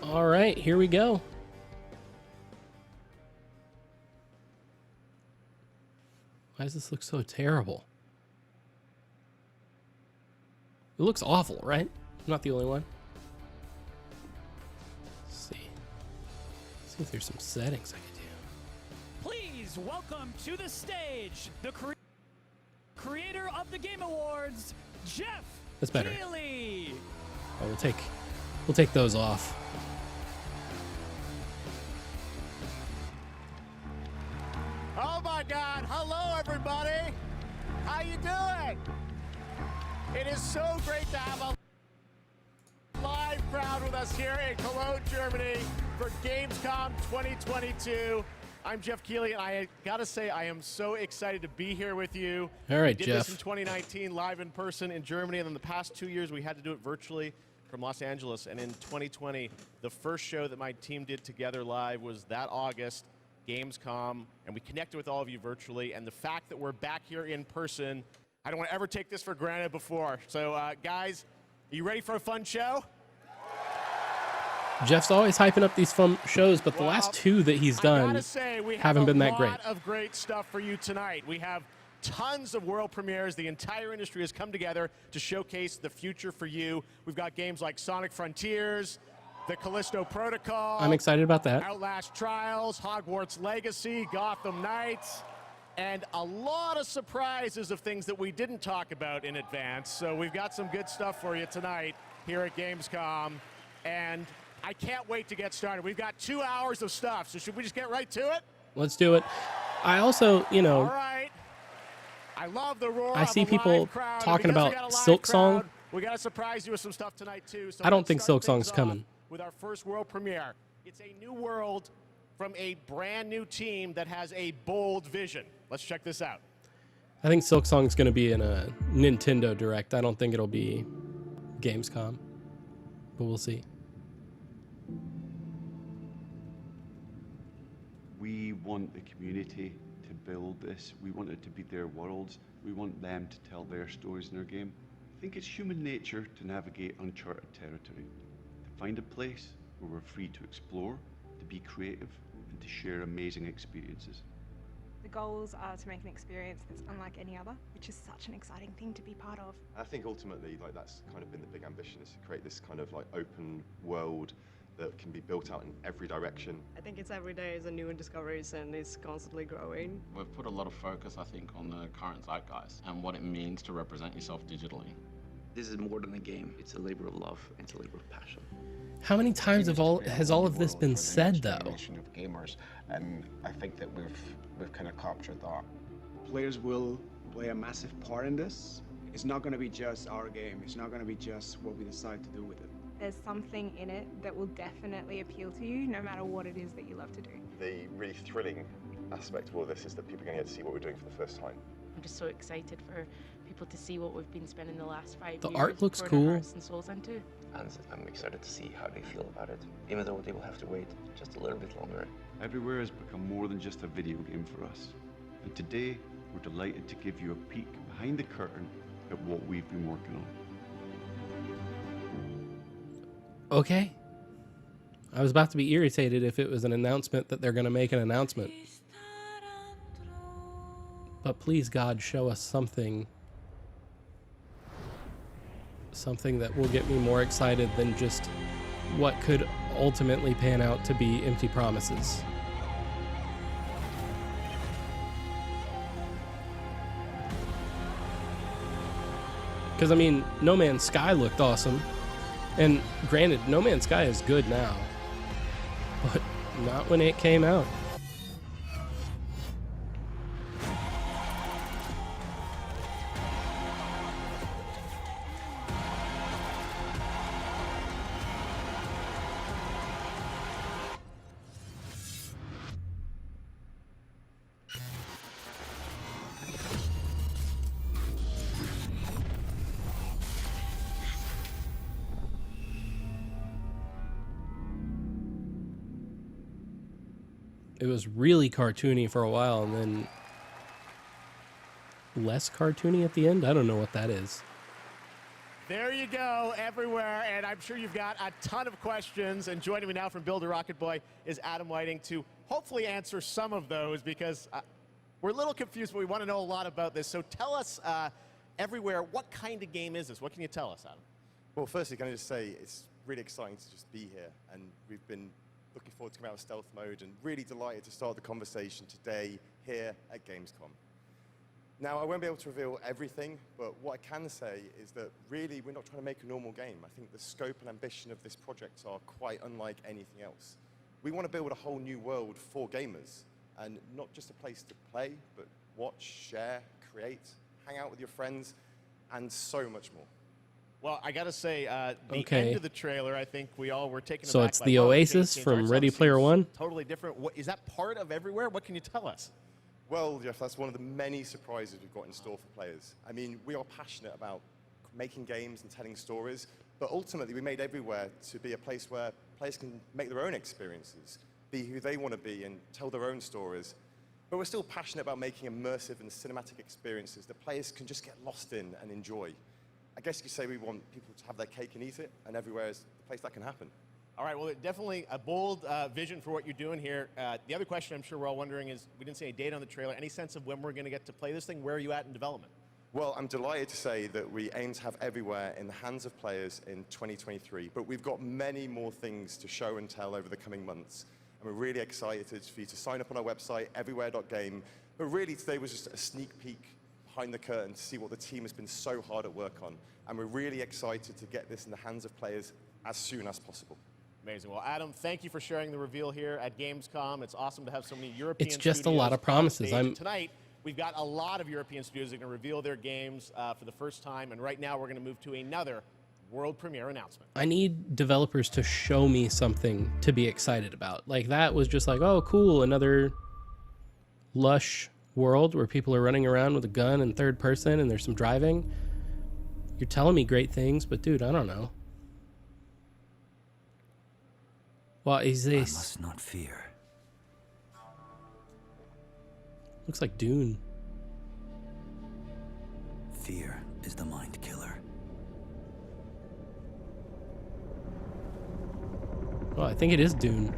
All right, here we go. Why does this look so terrible? It looks awful, right? I'm not the only one. Let's see. Let's see if there's some settings I can do. Please welcome to the stage the creator of the Game Awards, Jeff That's better. Keighley. Oh, we'll take those off. Oh my God! Hello, everybody. How you doing? It is so great to have a live crowd with us here in Cologne, Germany, for Gamescom 2022. I'm Jeff Keighley, and I gotta say, I am so excited to be here with you. All right, we did Jeff. this in 2019, live in person in Germany, and then the past 2 years we had to do it virtually from Los Angeles. And in 2020, the first show that my team did together live was that August, Gamescom, and we connected with all of you virtually. And the fact that we're back here in person, I don't want to ever take this for granted before. So, guys, are you ready for a fun show? Jeff's always hyping up these fun shows, but the last two that he's done I gotta say, we haven't been that great. have a lot of great stuff for you tonight. We have tons of world premieres. The entire industry has come together to showcase the future for you. We've got games like Sonic Frontiers, the Callisto Protocol. I'm excited about that. Outlast Trials, Hogwarts Legacy, Gotham Knights, and a lot of surprises of things that we didn't talk about in advance. So we've got some good stuff for you tonight here at Gamescom, and I can't wait to get started. We've got 2 hours of stuff, so should we just get right to it? Let's do it. I also, you know, All right. I love the roar. I of see a people live crowd. talking Because we about got a live Silk Song. crowd, we got to surprise you with some stuff tonight, too. So I don't let's think start Silk things Song's off coming. with our first world premiere. It's a new world from a brand new team that has a bold vision. Let's check this out. I think Silk Song's going to be in a Nintendo Direct. I don't think it'll be Gamescom, but we'll see. We want the community to build this. We want it to be their worlds. We want them to tell their stories in our game. I think it's human nature to navigate uncharted territory, to find a place where we're free to explore, to be creative, and to share amazing experiences. The goals are to make an experience that's unlike any other, which is such an exciting thing to be part of. I think ultimately, like, that's kind of been the big ambition, is to create this kind of like open world that can be built out in every direction. I think it's every day is a new discoveries and it's constantly growing. We've put a lot of focus, I think, on the current zeitgeist and what it means to represent yourself digitally. This is more than a game. It's a labor of love. It's a labor of passion. How many times has all of this been said, though? Of gamers, and I think that we've kind of captured that. Players will play a massive part in this. It's not going to be just our game. It's not going to be just what we decide to do with it. There's something in it that will definitely appeal to you, no matter what it is that you love to do. The really thrilling aspect of all this is that people are going to get to see what we're doing for the first time. I'm just so excited for people to see what we've been spending the last 5 years. The art looks pouring our cool. hearts and souls into. And I'm excited to see how they feel about it, even though they will have to wait just a little bit longer. Everywhere has become more than just a video game for us. And today, we're delighted to give you a peek behind the curtain at what we've been working on. Okay. I was about to be irritated if it was an announcement that they're going to make an announcement. But please, God, show us something. Something that will get me more excited than just what could ultimately pan out to be empty promises. Because, I mean, No Man's Sky looked awesome. And granted, No Man's Sky is good now, but not when it came out. It was really cartoony for a while, and then less cartoony at the end. I don't know what that is. There you go, everywhere, and I'm sure you've got a ton of questions. And joining me now from Builder Rocket Boy is Adam Whiting to hopefully answer some of those, because we're a little confused, but we want to know a lot about this. So tell us, everywhere, what kind of game is this? What can you tell us, Adam? Well, firstly, can I just say it's really exciting to just be here, and we've been looking forward to coming out of stealth mode and really delighted to start the conversation today here at Gamescom. Now, I won't be able to reveal everything, but what I can say is that really we're not trying to make a normal game. I think the scope and ambition of this project are quite unlike anything else. We want to build a whole new world for gamers, and not just a place to play, but watch, share, create, hang out with your friends, and so much more. Well, I got to say, the end of the trailer, I think we all were taken aback. So it's the Oasis from Ready Player One? Totally different. What, is that part of everywhere? What can you tell us? Well, Jeff, that's one of the many surprises we've got in store for players. I mean, we are passionate about making games and telling stories, but ultimately we made Everywhere to be a place where players can make their own experiences, be who they want to be and tell their own stories. But we're still passionate about making immersive and cinematic experiences that players can just get lost in and enjoy. I guess you could say we want people to have their cake and eat it, and Everywhere is the place that can happen. All right, well, definitely a bold vision for what you're doing here. The other question I'm sure we're all wondering is, we didn't say a date on the trailer. Any sense of when we're going to get to play this thing? Where are you at in development? Well, I'm delighted to say that we aim to have Everywhere in the hands of players in 2023, but we've got many more things to show and tell over the coming months. And we're really excited for you to sign up on our website, everywhere.game. But really, today was just a sneak peek behind the curtain to see what the team has been so hard at work on. And we're really excited to get this in the hands of players as soon as possible. Amazing. Well, Adam, thank you for sharing the reveal here at Gamescom. It's awesome to have so many European It's just a lot of promises. Tonight, we've got a lot of European studios that are going to reveal their games for the first time. And right now, we're going to move to another world premiere announcement. I need developers to show me something to be excited about. Like, that was just like, oh, cool, another lush world where people are running around with a gun in third person and there's some driving. You're telling me great things, but dude, I don't know. What is this? I must not fear. Looks like Dune. Fear is the mind killer. Oh, I think it is Dune.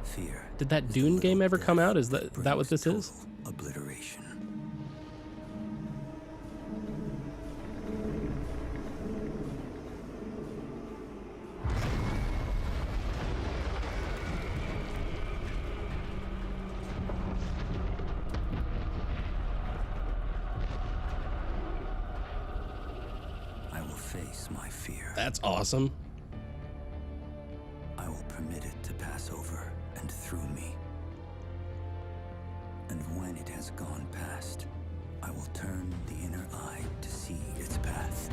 Fear. Did that Dune game ever come out? Is that what this is? Obliteration. I will face my fear. That's awesome. I will permit it to pass over and through me. And when it has gone past, I will turn the inner eye to see its path.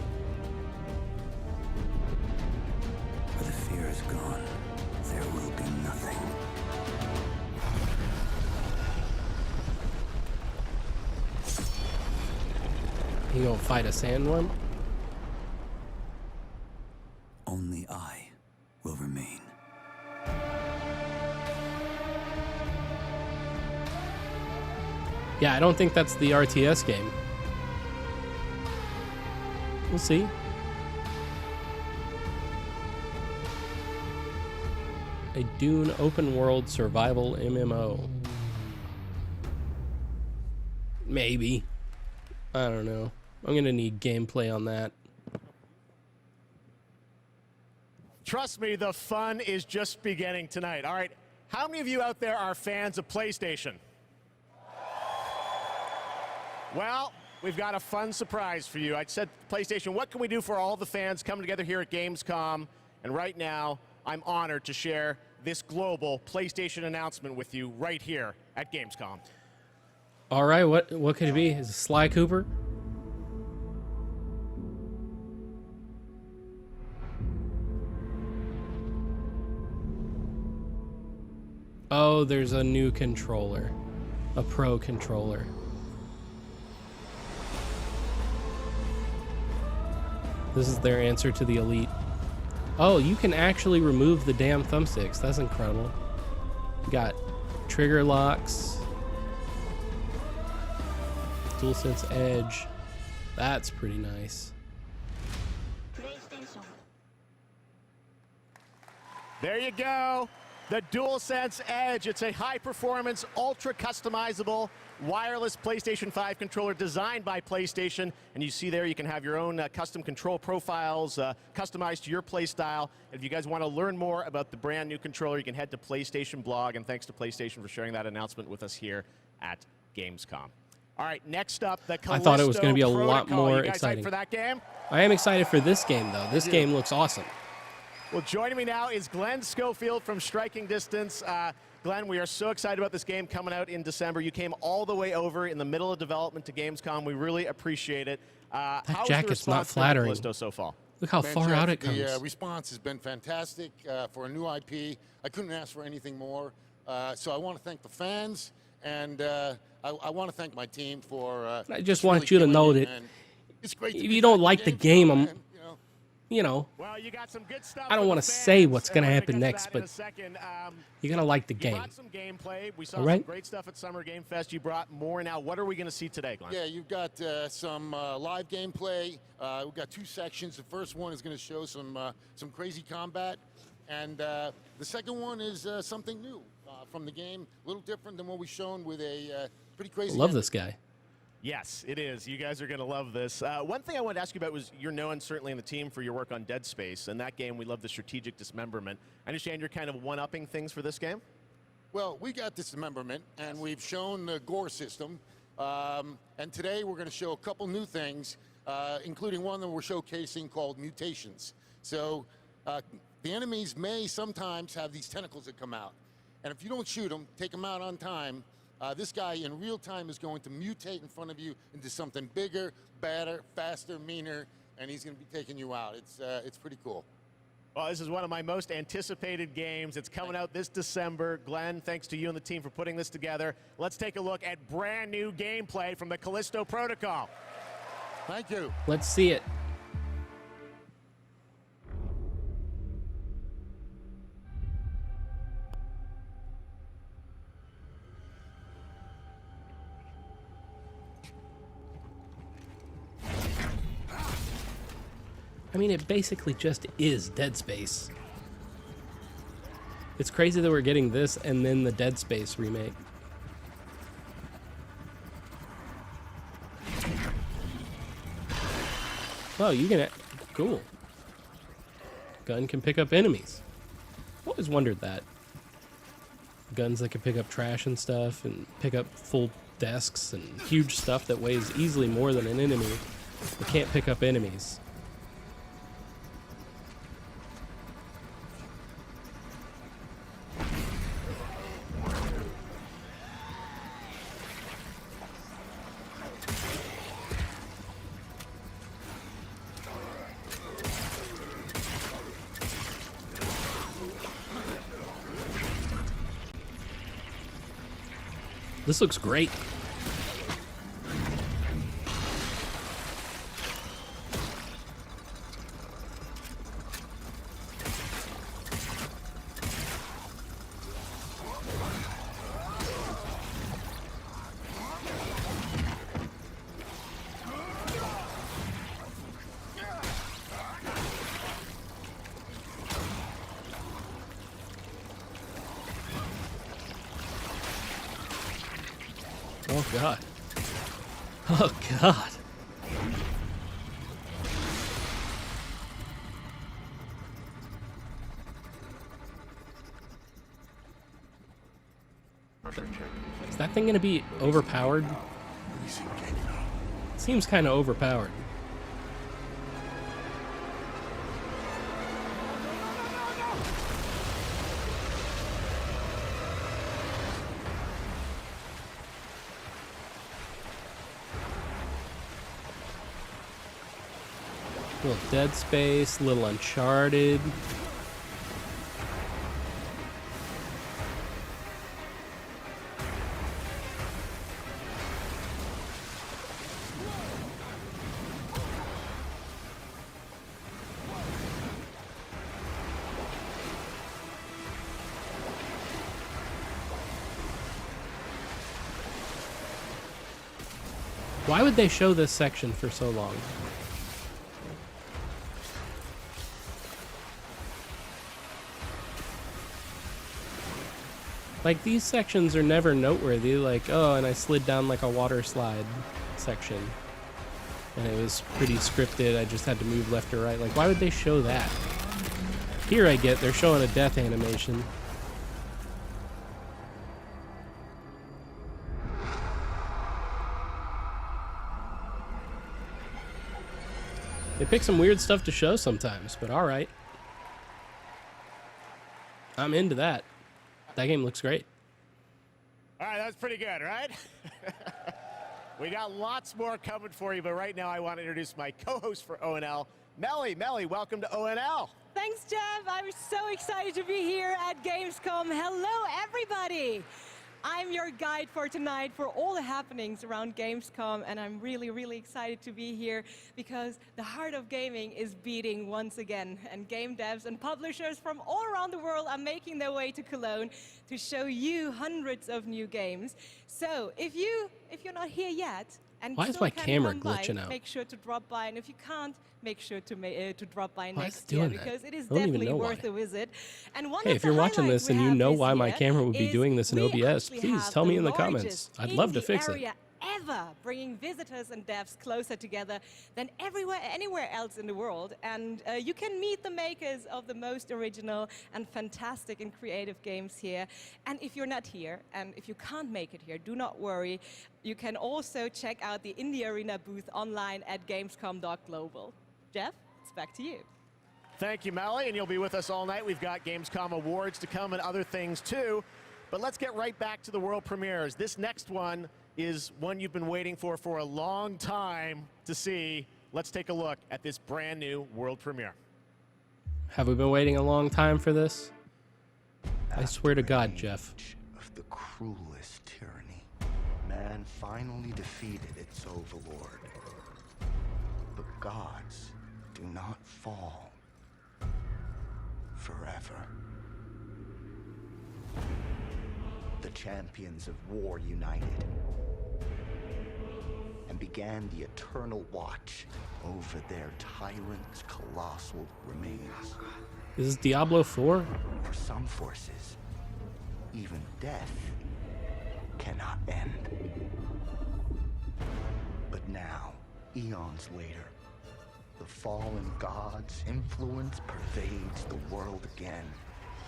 Where the fear is gone, there will be nothing. You gonna fight a sandworm? Only I will remain. Yeah, I don't think that's the RTS game. We'll see. A Dune open world survival MMO. Maybe. I don't know. I'm gonna need gameplay on that. Trust me, the fun is just beginning tonight. All right, how many of you out there are fans of PlayStation? Well, we've got a fun surprise for you. I said, PlayStation, what can we do for all the fans coming together here at Gamescom? And right now, I'm honored to share this global PlayStation announcement with you right here at Gamescom. All right, what could it be? Is it Sly Cooper? Oh, there's a new controller. A Pro controller. This is their answer to the Elite. Oh, you can actually remove the damn thumbsticks. That's incredible. You got trigger locks. DualSense Edge. That's pretty nice. There you go. The DualSense Edge. It's a high-performance, ultra-customizable wireless PlayStation 5 controller designed by PlayStation. And you see there you can have your own custom control profiles customized to your play style. If you guys want to learn more about the brand new controller, you can head to PlayStation blog. And thanks to PlayStation for sharing that announcement with us here at Gamescom. All right, next up, the Callisto I thought it was going to be a lot Protocol. more You guys exciting. hyped for that game? I am excited for this game, though. This game looks awesome. Well, joining me now is Glenn Schofield from Striking Distance. Glenn, we are so excited about this game coming out in December. You came all the way over in the middle of development to Gamescom. We really appreciate it. That how's jacket's the not response flattering. to Callisto so far? Look how Man, far Jeff, out it comes. The response has been fantastic for a new IP. I couldn't ask for anything more. So I want to thank the fans, and I want to thank my team for. I just really want you to killing know it, that and it's great if to you be don't back like the in game, Gamescom, I'm, man, Well, you got some good stuff I don't for want the to say fans, what's and going to we're happen get next, that in but a second. you got to like the You game. brought some gameplay. We saw All some right. great stuff at Summer Game Fest. You brought more now. What are we going to see today, Glenn? Yeah, you've got some live gameplay. We've got two sections. The first one is going to show some crazy combat, and the second one is something new from the game, a little different than what we've shown with a pretty crazy. I love ending. this guy. Yes, it is. You guys are going to love this. One thing I wanted to ask you about was you're known certainly in the team for your work on Dead Space. And that game, we love the strategic dismemberment. I understand you're kind of one-upping things for this game? Well, we got dismemberment, and we've shown the gore system. And today we're going to show a couple new things, including one that we're showcasing called mutations. So the enemies may sometimes have these tentacles that come out. And if you don't shoot them, take them out on time, this guy in real time is going to mutate in front of you into something bigger, badder, faster, meaner, and he's going to be taking you out. It's pretty cool. Well, this is one of my most anticipated games. It's coming out this December. Glenn, thanks to you and the team for putting this together. Let's take a look at brand new gameplay from the Callisto Protocol. Thank you. Let's see it. I mean, it basically just is Dead Space. It's crazy that we're getting this and then the Dead Space remake. Oh, you can... Cool. Gun can pick up enemies. Always wondered that. Guns that can pick up trash and stuff and pick up full desks and huge stuff that weighs easily more than an enemy. But can't pick up enemies. This looks great. Oh god. Oh god. Is that thing gonna be overpowered? Seems kind of overpowered. Little Dead Space, little Uncharted. Why would they show this section for so long? Like, these sections are never noteworthy. Like, oh, and I slid down like a water slide section. And it was pretty scripted. I just had to move left or right. Like, why would they show that? Here I get, they're showing a death animation. They pick some weird stuff to show sometimes, but alright. I'm into that. That game looks great. All right, that was pretty good, right? We got lots more coming for you, but right now I want to introduce my co-host for ONL, Melly. Melly, welcome to ONL. Thanks, Jeff. I'm so excited to be here at Gamescom. Hello, everybody. I'm your guide for tonight for all the happenings around Gamescom, and I'm really, really excited to be here because the heart of gaming is beating once again, and game devs and publishers from all around the world are making their way to Cologne to show you hundreds of new games. So if you're not here yet, and why is still my can camera come by, glitching out? make sure to drop by, and if you can't, make sure to drop by Why is next it year doing that? because it is I don't even definitely know worth why. a visit. And one Hey, of if the you're watching highlights this and we you have know this why my year camera would be is doing this in we OBS, actually please have tell me in the largest comments. I'd love to fix it. area ever, bringing visitors and devs closer together than anywhere else in the world. And you can meet the makers of the most original and fantastic and creative games here. And if you're not here, and if you can't make it here, do not worry. You can also check out the Indie Arena booth online at gamescom.global. Jeff, it's back to you. Thank you, Melly, and you'll be with us all night. We've got Gamescom awards to come and other things too. But let's get right back to the world premieres. This next one is one you've been waiting for a long time to see. Let's take a look at this brand new world premiere. Have we been waiting a long time for this? I swear to God, Jeff. Of the cruelest tyranny, man finally defeated its overlord. The gods do not fall forever. The champions of war united and began the eternal watch over their tyrant's colossal remains. Is this Diablo 4? For some forces, even death cannot end. But now, eons later, the fallen god's influence pervades the world again,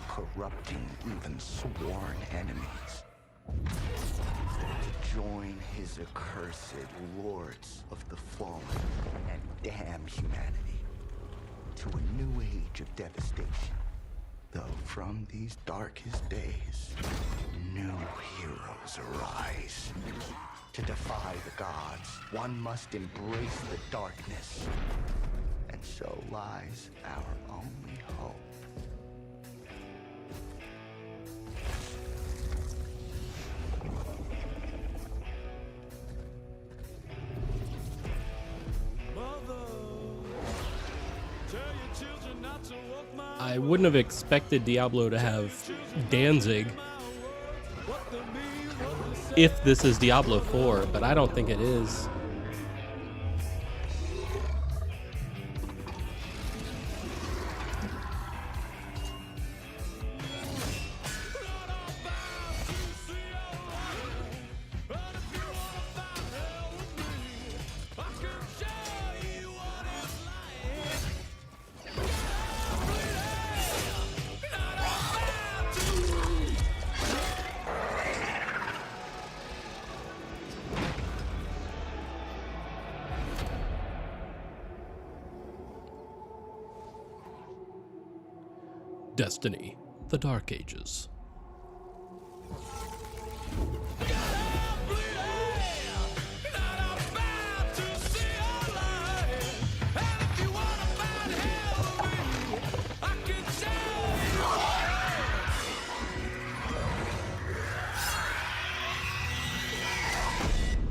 corrupting even sworn enemies. To join his accursed lords of the fallen and damn humanity to a new age of devastation. Though from these darkest days, new heroes arise. To defy the gods, one must embrace the darkness. And so lies our only hope. I wouldn't have expected Diablo to have Danzig if this is Diablo 4, but I don't think it is. Destiny, the Dark Ages.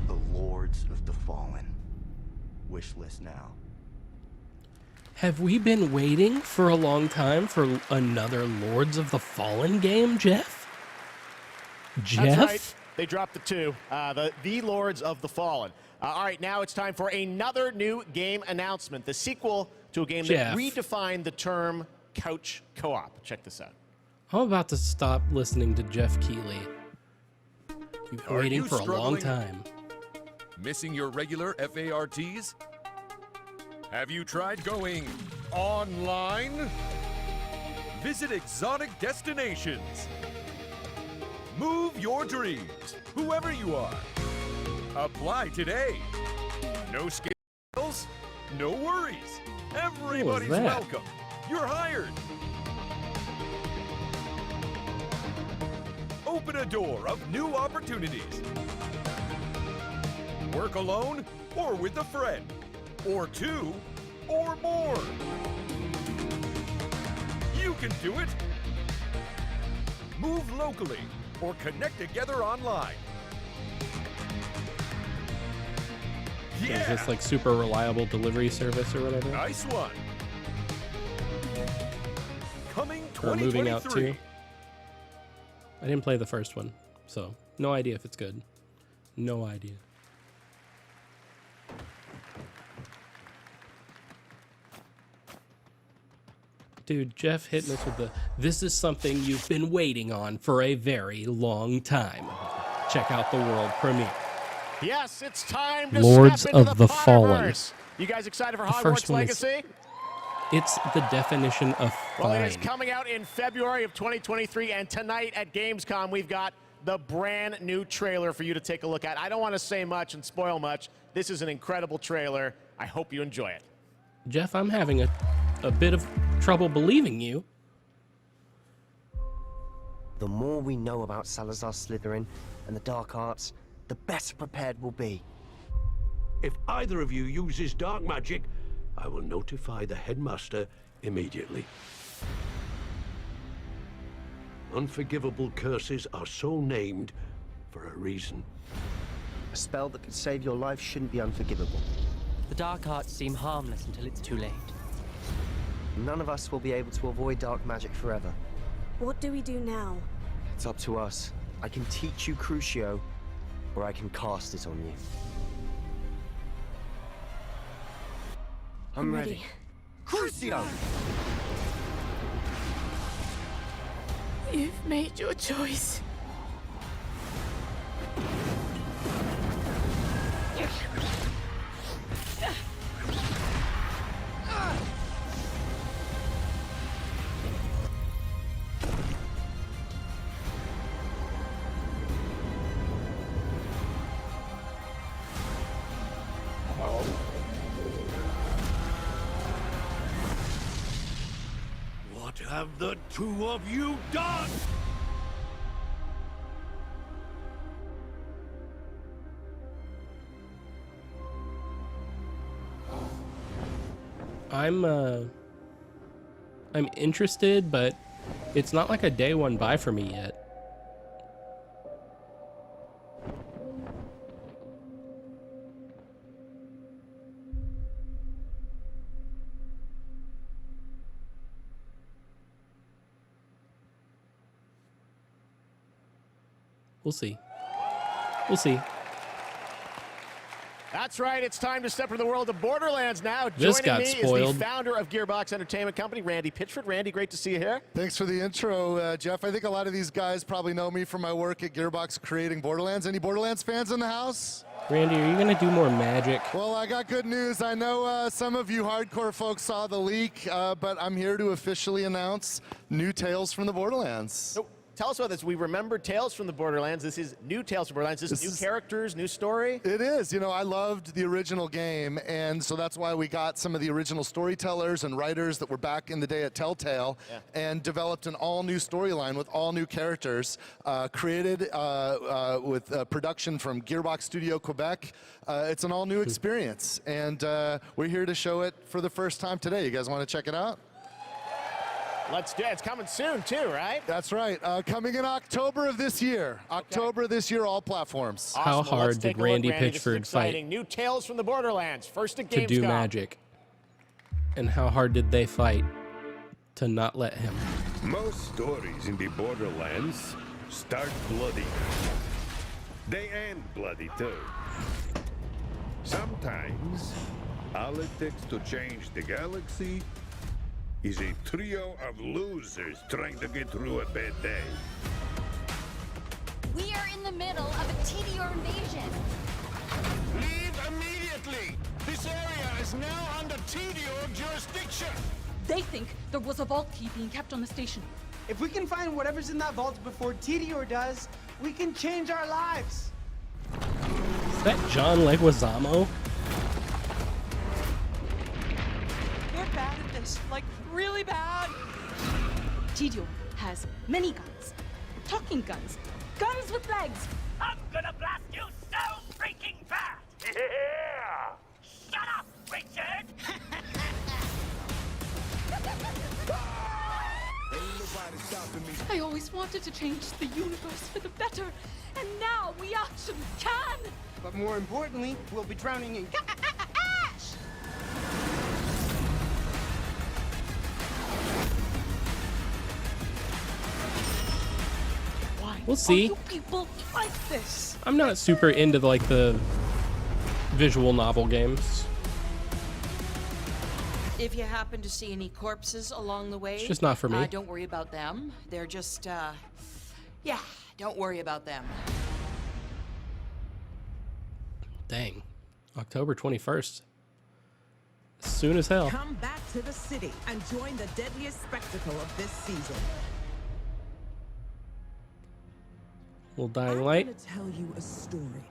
The Lords of the Fallen. Wish list now. Have we been waiting for a long time for another Lords of the Fallen game, Jeff? Jeff? That's right. They dropped the 2. The Lords of the Fallen. All right, now it's time for another new game announcement. The sequel to a game that redefined the term couch co-op. Check this out. I'm about to stop listening to Jeff Keighley. You've been waiting for a long time. Missing your regular FARTs? Have you tried going online? Visit exotic destinations. Move your dreams, whoever you are. Apply today. No skills, no worries. Everybody's welcome. You're hired. Open a door of new opportunities. Work alone or with a friend, or 2 or more. You can do it. Move locally or connect together online. Yeah. Is this like super reliable delivery service or whatever? Nice one. Coming Or moving out 2023. too? I didn't play the first one, so no idea if it's good. No idea. Dude, Jeff hitting us with the, this is something you've been waiting on for a very long time. Check out the world premiere. Yes, it's time to Lords step into of the Fallen. Potterverse. You guys excited for The first Hogwarts one is- Legacy? It's the definition of Well, it is fine. coming out in February of 2023, and tonight at Gamescom, we've got the brand new trailer for you to take a look at. I don't want to say much and spoil much. This is an incredible trailer. I hope you enjoy it. Jeff, I'm having a bit of trouble believing you. The more we know about Salazar Slytherin and the dark arts, the better prepared we'll be. If either of you uses dark magic, I will notify the headmaster immediately. Unforgivable curses are so named for a reason. A spell that could save your life shouldn't be unforgivable. The dark arts seem harmless until it's too late. None of us will be able to avoid dark magic forever. What do we do now? It's up to us. I can teach you Crucio, or I can cast it on you. I'm ready. Crucio! You've made your choice. What have the two of you done? I'm interested, but it's not like a day one buy for me yet. We'll see. We'll see. That's right. It's time to step into the world of Borderlands now. This Joining got me is spoiled. the founder of Gearbox Entertainment Company, Randy Pitchford. Randy, great to see you here. Thanks for the intro, Jeff. I think a lot of these guys probably know me from my work at Gearbox creating Borderlands. Any Borderlands fans in the house? Randy, are you going to do more magic? Well, I got good news. I know some of you hardcore folks saw the leak, but I'm here to officially announce new Tales from the Borderlands. So tell us about this. We remember Tales from the Borderlands. This is new Tales from Borderlands. This is new characters, new story. It is. You know, I loved the original game, and so that's why we got some of the original storytellers and writers that were back in the day at Telltale and developed an all-new storyline with all new characters, created with production from Gearbox Studio Quebec. It's an all-new experience, and we're here to show it for the first time today. You guys want to check it out? Let's do it. It's coming soon, too, right? That's right. Coming in October of this year. October this year, all platforms. How Awesome. Well, hard let's did take a look, Randy Randy. This is Pitchford exciting. fight New Tales from the Borderlands. First at to Gamescom. do magic? And how hard did they fight to not let him? Most stories in the Borderlands start bloody. They end bloody too. Sometimes, all it takes to change the galaxy is a trio of losers trying to get through a bad day. We are in the middle of a TDR invasion. Leave immediately! This area is now under TDR jurisdiction! They think there was a vault key being kept on the station. If we can find whatever's in that vault before TDR does, we can change our lives. Is that John Leguizamo? We're bad at this, like really bad. TDR has many guns, talking guns, guns with legs. I'm gonna blast you so freaking bad! Yeah! Shut up, Richard! I always wanted to change the universe for the better, and now we actually can! But more importantly, we'll be drowning in ash! We'll see. You people like this? I'm not super into like the visual novel games. If you happen to see any corpses along the way, It's just not for me. Don't worry about them. They're just, yeah, don't worry about them. Dang. October 21st. Soon as hell. Come back to the city and join the deadliest spectacle of this season. Little Dying Light. I'm gonna tell you a story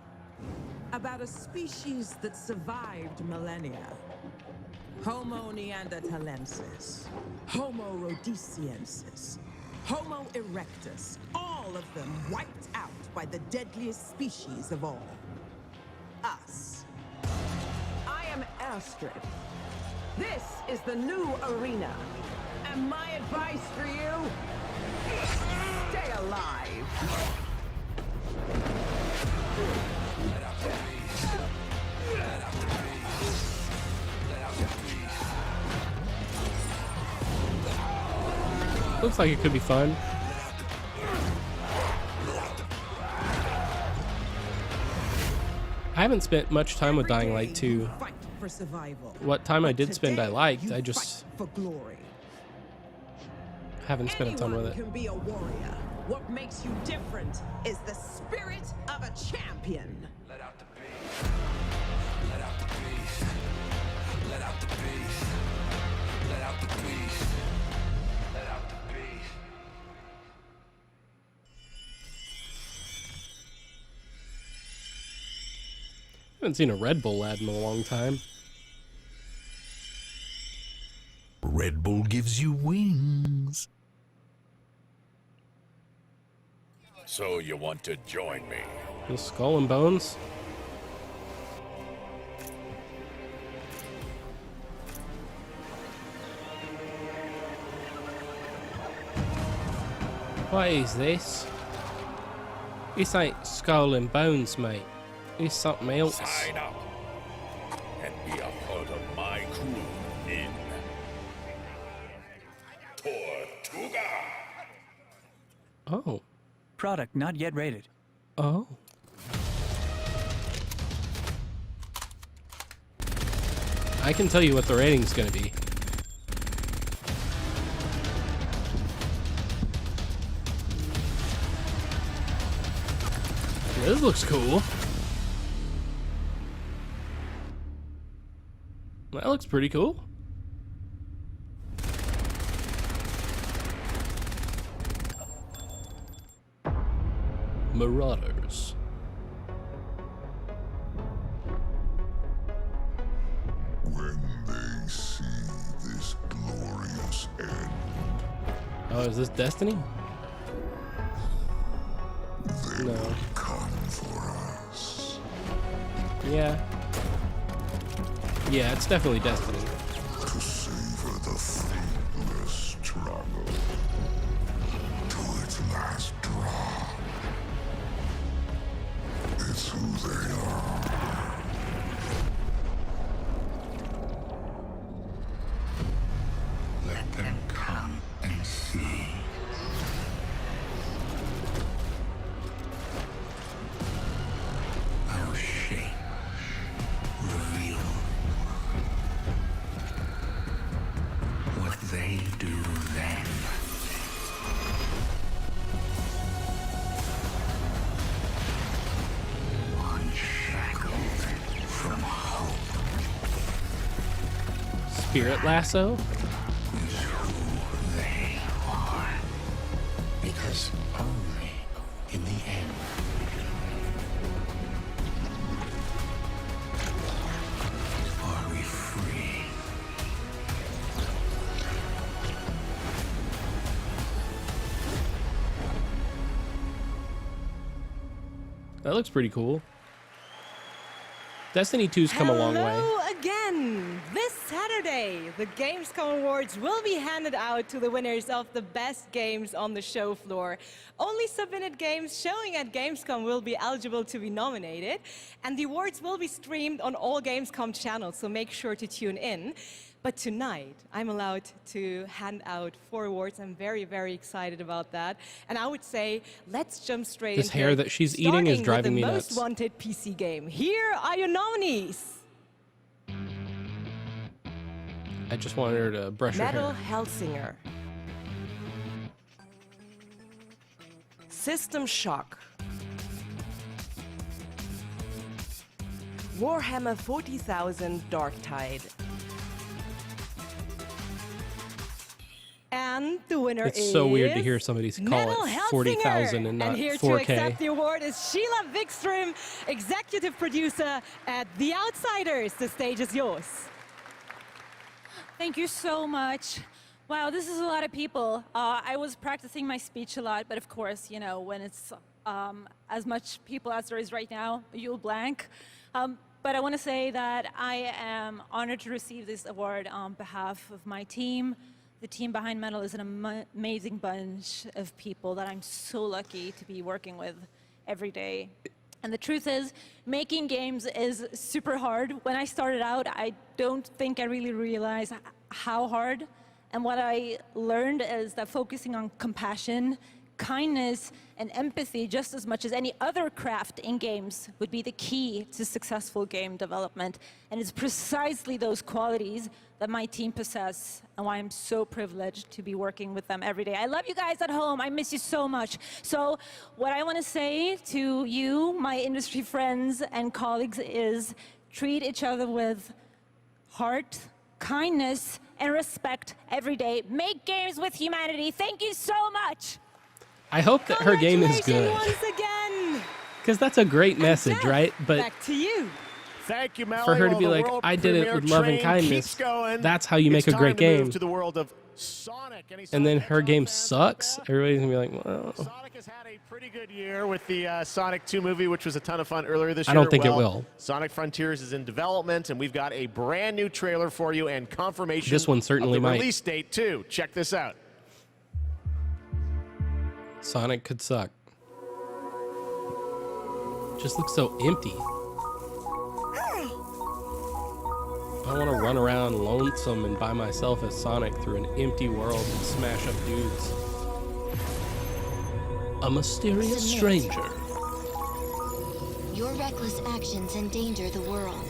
about a species that survived millennia. Homo neanderthalensis, Homo rhodesiensis, Homo erectus, all of them wiped out by the deadliest species of all. Us. I am Astrid. This is the new arena. And my advice for you, stay alive. Looks like it could be fun. I haven't spent much time with Dying Light 2. For survival. What time I did But spend I today, liked. you I just fight for glory. haven't spent a ton with Anyone it. can be a warrior. What makes you different is the spirit of a champion. Let out the beast. Let out the beast. Let out the beast. Let out the beast. Let out the beast. Haven't seen a Red Bull ad in a long time. Red Bull gives you wings. So you want to join me? The Skull and Bones. What is this? This ain't Skull and Bones, mate. It's something else. Sign up and be a part of my crew in Tortuga. Oh. Product not yet rated. Oh. I can tell you what the rating's gonna be. This looks cool. That looks pretty cool. Marauders. When they see this glorious end, Oh, is this Destiny? they No. will come for us. Yeah. Yeah, it's definitely Destiny. To savor the fruitless struggle to its last drop. It's who they are. Let them come and see. Spirit Lasso? They are. Because only in the end are we free. That looks pretty cool. Destiny 2's come a long way. Hello again! This Saturday, the Gamescom Awards will be handed out to the winners of the best games on the show floor. Only submitted games showing at Gamescom will be eligible to be nominated, and the awards will be streamed on all Gamescom channels, so make sure to tune in. But tonight, I'm allowed to hand out 4 awards. I'm very, very excited about that. And I would say, let's jump straight into This hair that she's eating is driving me nuts. Most wanted PC game. Here are your nominees. I just wanted her to brush her Metal hair. Hellsinger. System Shock. Warhammer 40,000 Darktide. And the winner is... It's so weird to hear somebody call it 40,000 and not 4K. And here to accept the award is Sheila Wikström, executive producer at The Outsiders. The stage is yours. Thank you so much. Wow, this is a lot of people. I was practicing my speech a lot, but of course, you know, when it's as much people as there is right now, you'll blank. But I want to say that I am honored to receive this award on behalf of my team. The team behind Metal is an amazing bunch of people that I'm so lucky to be working with every day. And the truth is, making games is super hard. When I started out, I don't think I really realized how hard. And what I learned is that focusing on compassion, kindness, and empathy just as much as any other craft in games would be the key to successful game development. And it's precisely those qualities that my team possess and why I'm so privileged to be working with them every day. I love you guys at home. I miss you so much. So what I want to say to you, my industry friends and colleagues, is treat each other with heart, kindness, and respect every day. Make games with humanity. Thank you so much. I hope that her game is good. Once again. Because that's a great message, Jeff, right? But back to you. Thank you, Melanie. for her to Well, be the like, world I did it premiere with love and train kindness, keeps going. that's how you make It's a great time to move game. to the world of Sonic. Any And then Sonic her game sucks. Everybody's going to be like, well. Sonic has had a pretty good year with the Sonic 2 movie, which was a ton of fun earlier this year. I don't think it Well, will. Sonic Frontiers is in development, and we've got a brand new trailer for you and confirmation This one certainly of the might. release date, too. Check this out. Sonic could suck. Just looks so empty. I want to run around lonesome and by myself as Sonic through an empty world and smash up dudes. A mysterious stranger. Your reckless actions endanger the world.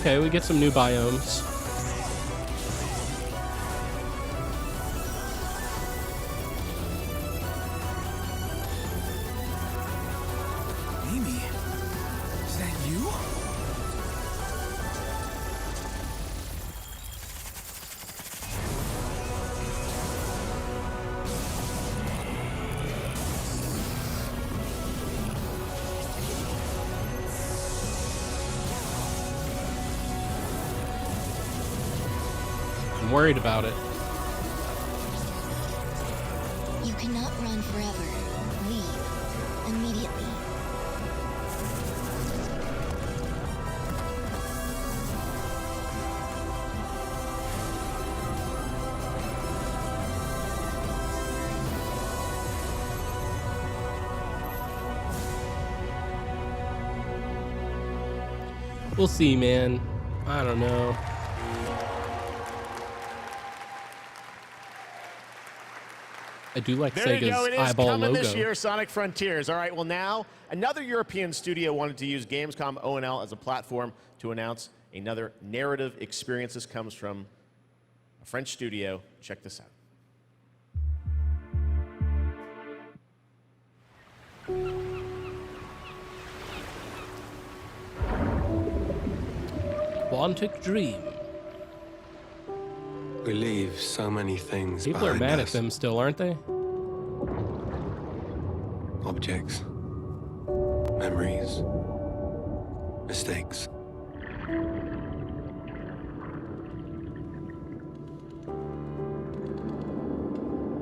Okay, we get some new biomes. Amy, is that you? I'm worried about it. You cannot run forever. Leave immediately. We'll see, man. I don't know. I do like There you go. Sega's It is eyeball coming logo. this year, Sonic Frontiers. All right, well now, another European studio wanted to use Gamescom O&L as a platform to announce another narrative experience. This comes from a French studio. Check this out. Quantic Dream. We leave so many things People are behind mad us. at them still, aren't they? Objects, memories, mistakes.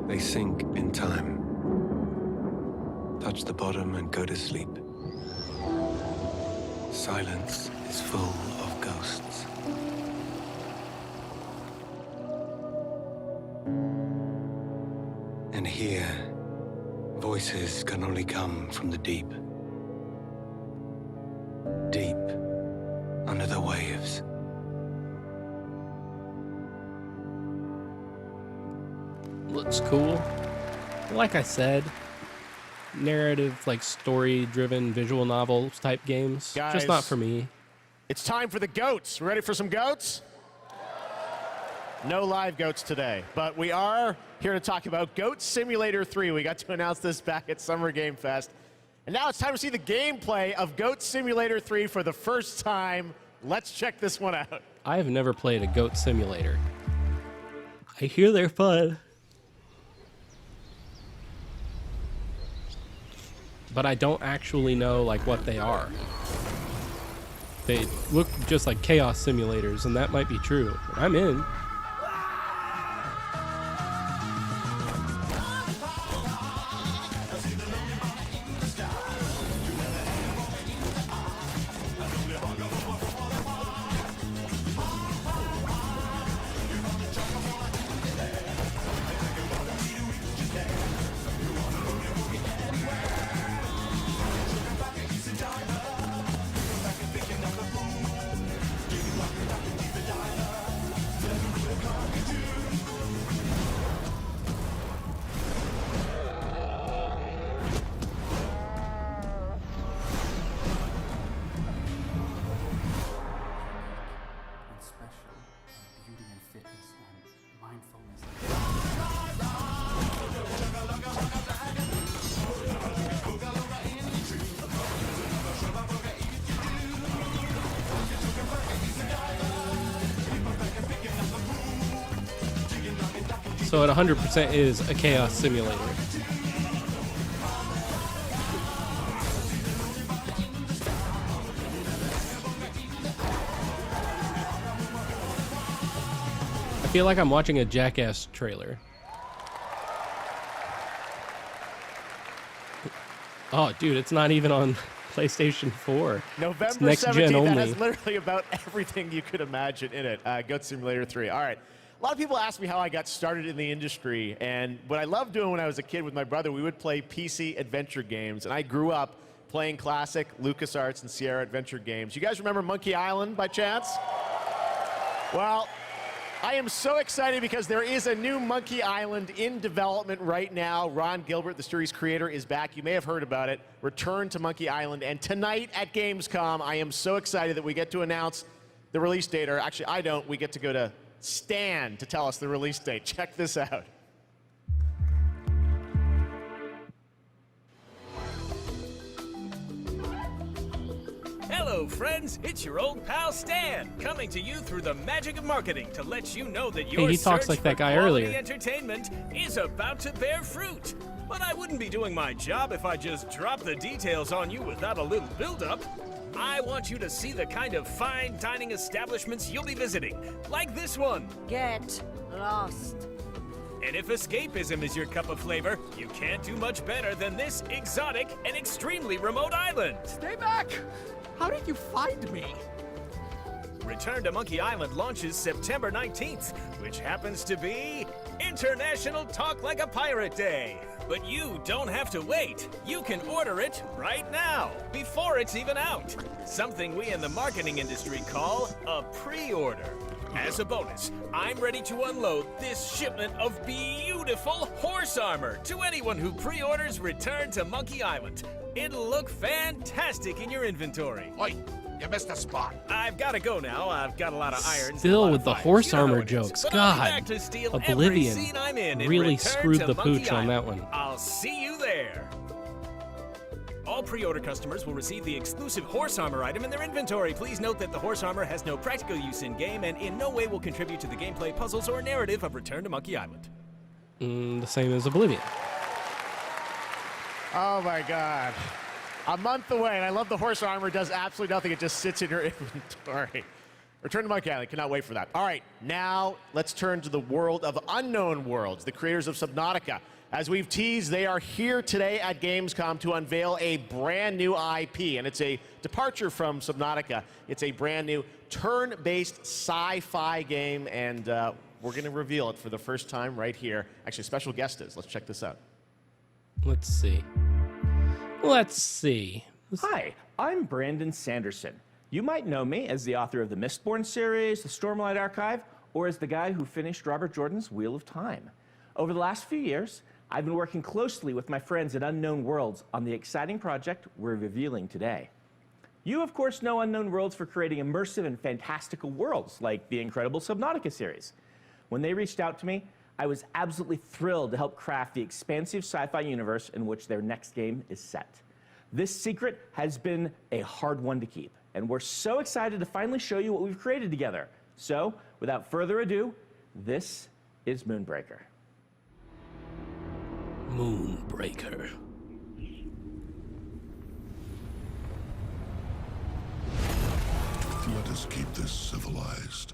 They sink in time, touch the bottom and go to sleep. Silence is full of ghosts. And here, voices can only come from the deep. Deep under the waves. Looks cool. Like I said, narrative, like story-driven visual novels type games. Guys, just not for me. It's time for the goats. Ready for some goats? No live goats today, but we are here to talk about Goat Simulator 3. We got to announce this back at Summer Game Fest. And now it's time to see the gameplay of Goat Simulator 3 for the first time. Let's check this one out. I have never played a goat simulator. I hear they're fun. But I don't actually know like what they are. They look just like chaos simulators, and that might be true. I'm in. So it 100% is a chaos simulator. I feel like I'm watching a Jackass trailer. Oh, dude, it's not even on PlayStation 4. November It's next 17th, gen that only. has literally about everything you could imagine in it. Goat Simulator 3. All right. A lot of people ask me how I got started in the industry, and what I loved doing when I was a kid with my brother, we would play PC adventure games, and I grew up playing classic LucasArts and Sierra adventure games. You guys remember Monkey Island by chance? Well, I am so excited because there is a new Monkey Island in development right now. Ron Gilbert, the series creator, is back. You may have heard about it. Return to Monkey Island. And tonight at Gamescom, I am so excited that we get to announce the release date. Or actually, I don't. We get to go to Stan to tell us the release date. Check this out. Hello, friends. It's your old pal Stan, coming to you through the magic of marketing to let you know that your Hey, he talks search like that for guy quality earlier. entertainment is about to bear fruit. But I wouldn't be doing my job if I just dropped the details on you without a little build-up. I want you to see the kind of fine dining establishments you'll be visiting, like this one. Get lost. And if escapism is your cup of flavor, you can't do much better than this exotic and extremely remote island. Stay back! How did you find me? Return to Monkey Island launches September 19th, which happens to be International Talk Like a Pirate Day. But you don't have to wait. You can order it right now, before it's even out. Something we in the marketing industry call a pre-order. As a bonus, I'm ready to unload this shipment of beautiful horse armor to anyone who pre-orders Return to Monkey Island. It'll look fantastic in your inventory. Oi, You missed a spot. I've got to go now. I've got a lot of irons. Still with the horse armor jokes. jokes. But I'll be God, back to steal every Oblivion scene I'm in really Return screwed to the Monkey pooch on that Island. one. I'll see you there. All pre-order customers will receive the exclusive horse armor item in their inventory. Please note that the horse armor has no practical use in-game and in no way will contribute to the gameplay, puzzles, or narrative of Return to Monkey Island. The same as Oblivion. Oh my God. A month away, and I love the horse armor does absolutely nothing. It just sits in your inventory. Return to Monkey Island, cannot wait for that. All right, now let's turn to the world of Unknown Worlds, the creators of Subnautica. As we've teased, they are here today at Gamescom to unveil a brand new IP, and it's a departure from Subnautica. It's a brand new turn-based sci-fi game, and we're going to reveal it for the first time right here. Actually, special guest is. Let's check this out. Let's see. Let's see. Hi, I'm Brandon Sanderson. You might know me as the author of the Mistborn series, the Stormlight Archive, or as the guy who finished Robert Jordan's Wheel of Time. Over the last few years, I've been working closely with my friends at Unknown Worlds on the exciting project we're revealing today. You, of course, know Unknown Worlds for creating immersive and fantastical worlds like the incredible Subnautica series. When they reached out to me, I was absolutely thrilled to help craft the expansive sci-fi universe in which their next game is set. This secret has been a hard one to keep, and we're so excited to finally show you what we've created together. So, without further ado, this is Moonbreaker. Moonbreaker. Let us keep this civilized.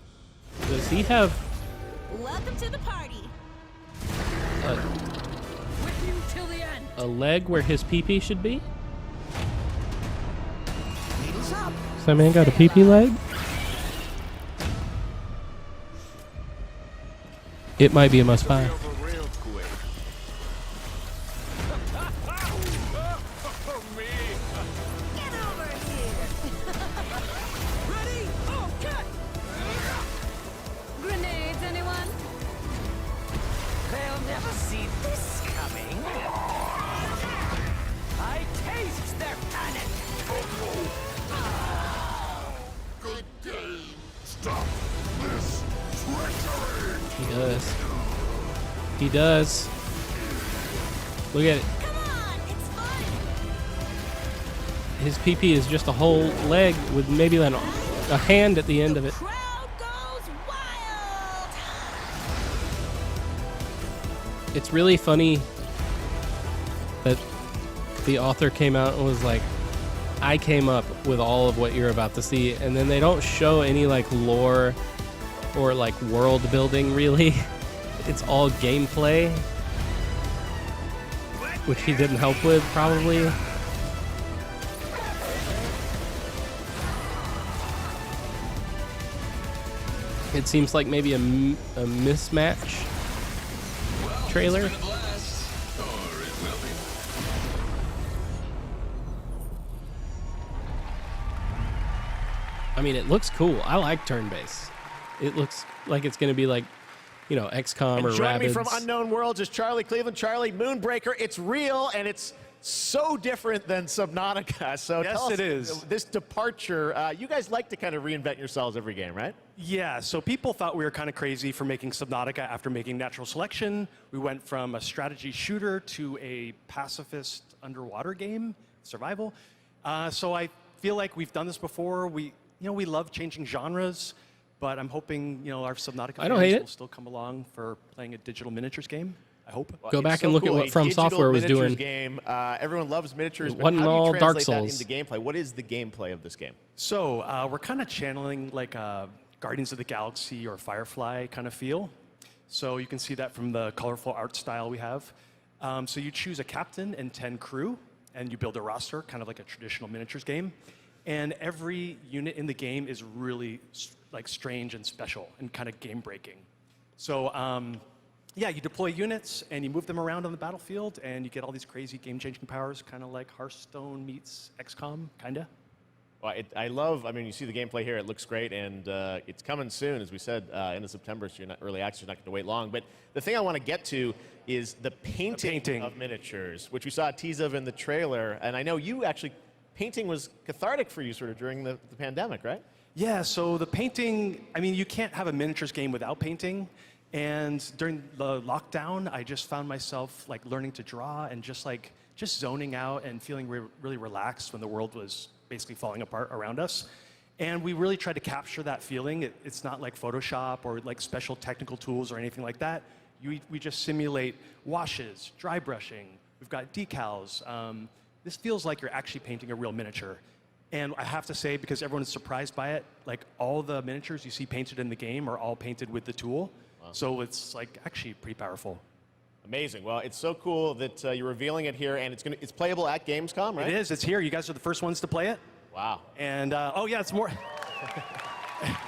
Does he have Welcome to the party. With you till the end. a leg where his pee-pee should be? Needles up. Does that man got a pee-pee leg? It might be a must-buy. Grenades, anyone? They'll never see this coming. I taste their panic. Good day. Stop this treachery. He does. He does. Look at it. His pee-pee is just a whole leg with maybe a hand at the end of it. It's really funny that the author came out and was like, I came up with all of what you're about to see, and then they don't show any like lore or like world building really. It's all gameplay, which he didn't help with probably. It seems like maybe a mismatch trailer. I mean, it looks cool. I like turn-based. It looks like it's going to be like, you know, XCOM or Rabbids. Joining me from Unknown Worlds is Charlie Cleveland. Charlie, Moonbreaker, it's real, and it's so different than Subnautica. So Yes, tell us, it is. This departure, you guys like to kind of reinvent yourselves every game, right? Yeah, so people thought we were kind of crazy for making Subnautica after making Natural Selection. We went from a strategy shooter to a pacifist underwater game, survival. So I feel like we've done this before. We love changing genres, but I'm hoping, our Subnautica fans will still come along for playing a digital miniatures game. I hope. Go back and look at what From Software was doing. Game. Everyone loves miniatures. It But wasn't how do you all translate Dark that Souls. into gameplay? What is the gameplay of this game? So we're kind of channeling like a Guardians of the Galaxy or Firefly kind of feel. So you can see that from the colorful art style we have. So you choose a captain and 10 crew, and you build a roster, kind of like a traditional miniatures game. And every unit in the game is really like strange and special and kind of game breaking. So yeah, you deploy units and you move them around on the battlefield, and you get all these crazy game-changing powers, kind of like Hearthstone meets XCOM, kind of. Well, I mean, you see the gameplay here. It looks great, and it's coming soon, as we said, end of September, so you're not early access, you're not going to wait long. But the thing I want to get to is the painting of miniatures, which we saw a tease of in the trailer. And I know you actually painting was cathartic for you sort of during the pandemic, right? Yeah, so the painting, I mean, you can't have a miniatures game without painting. And during the lockdown, I just found myself like learning to draw and just zoning out and feeling really relaxed when the world was basically falling apart around us. And we really tried to capture that feeling. It's not like Photoshop or like special technical tools or anything like that. We just simulate washes, dry brushing. We've got decals. This feels like you're actually painting a real miniature. And I have to say, because everyone is surprised by it, like all the miniatures you see painted in the game are all painted with the tool. Wow. So it's like actually pretty powerful. Amazing. Well, it's so cool that you're revealing it here, and it's playable at Gamescom, right? It is. It's here. You guys are the first ones to play it. Wow. And oh yeah, it's more.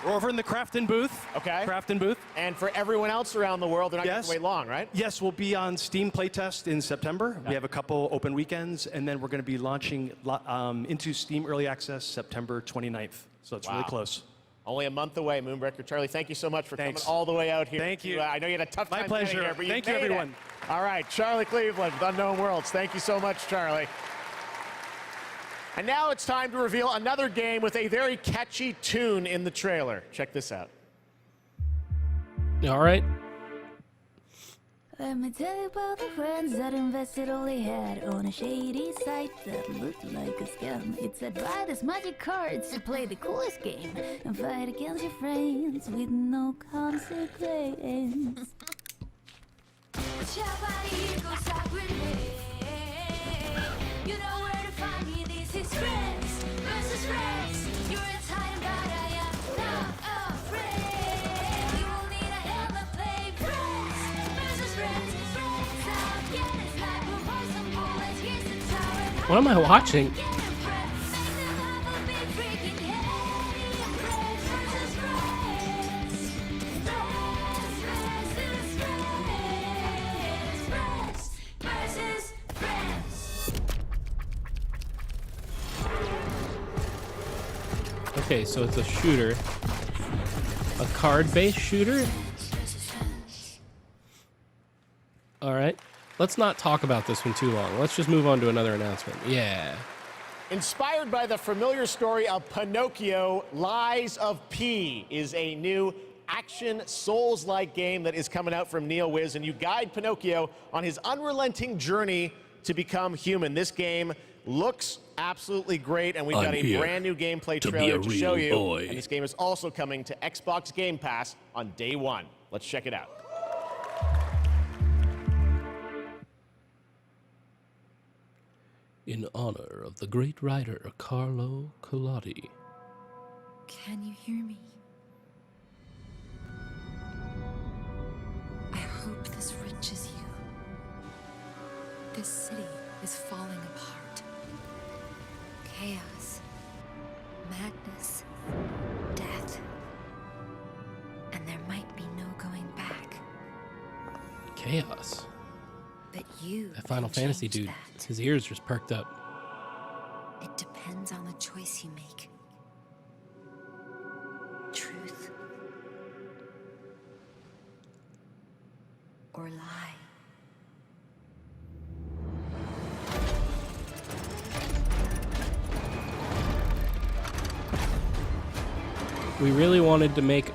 We're over in the Crafton booth. Okay. Crafton booth. And for everyone else around the world, they're not going to wait long, right? Yes, we'll be on Steam Playtest in September. We have a couple open weekends, and then we're going to be launching into Steam Early Access September 29th. So it's really close. Only a month away, Moonbreaker. Charlie, thank you so much for coming all the way out here. Thank you. I know you had a tough time. My pleasure. Getting here, but Thank you you, made everyone. It. All right, Charlie Cleveland with Unknown Worlds. Thank you so much, Charlie. And now it's time to reveal another game with a very catchy tune in the trailer. Check this out. All right. Let me tell you about the friends that invested all they had on a shady site that looked like a scam. It said buy this magic cards to play the coolest game and fight against your friends with no consequence. You know where to find me, this is friends versus friends. You're inside but I am not afraid. You will need a helmet play, friends versus friends. Friends out, get it like we're poison bullets. Here's the tower. What am I watching? Okay, so it's a shooter. A card-based shooter? Alright. Let's not talk about this one too long. Let's just move on to another announcement. Yeah. Inspired by the familiar story of Pinocchio, Lies of P is a new action Souls-like game that is coming out from NeoWiz, and you guide Pinocchio on his unrelenting journey to become human. This game looks absolutely great, and we've got a brand new gameplay trailer to show you. And this game is also coming to Xbox Game Pass on day one. Let's check it out. In honor of the great writer Carlo Collodi. Can you hear me? I hope this reaches you. This city is falling apart. Chaos, madness, death, and there might be no going back. Chaos. But you That Final Fantasy dude, his ears just perked up. It depends on the choice you make. Truth or lie. We really wanted to make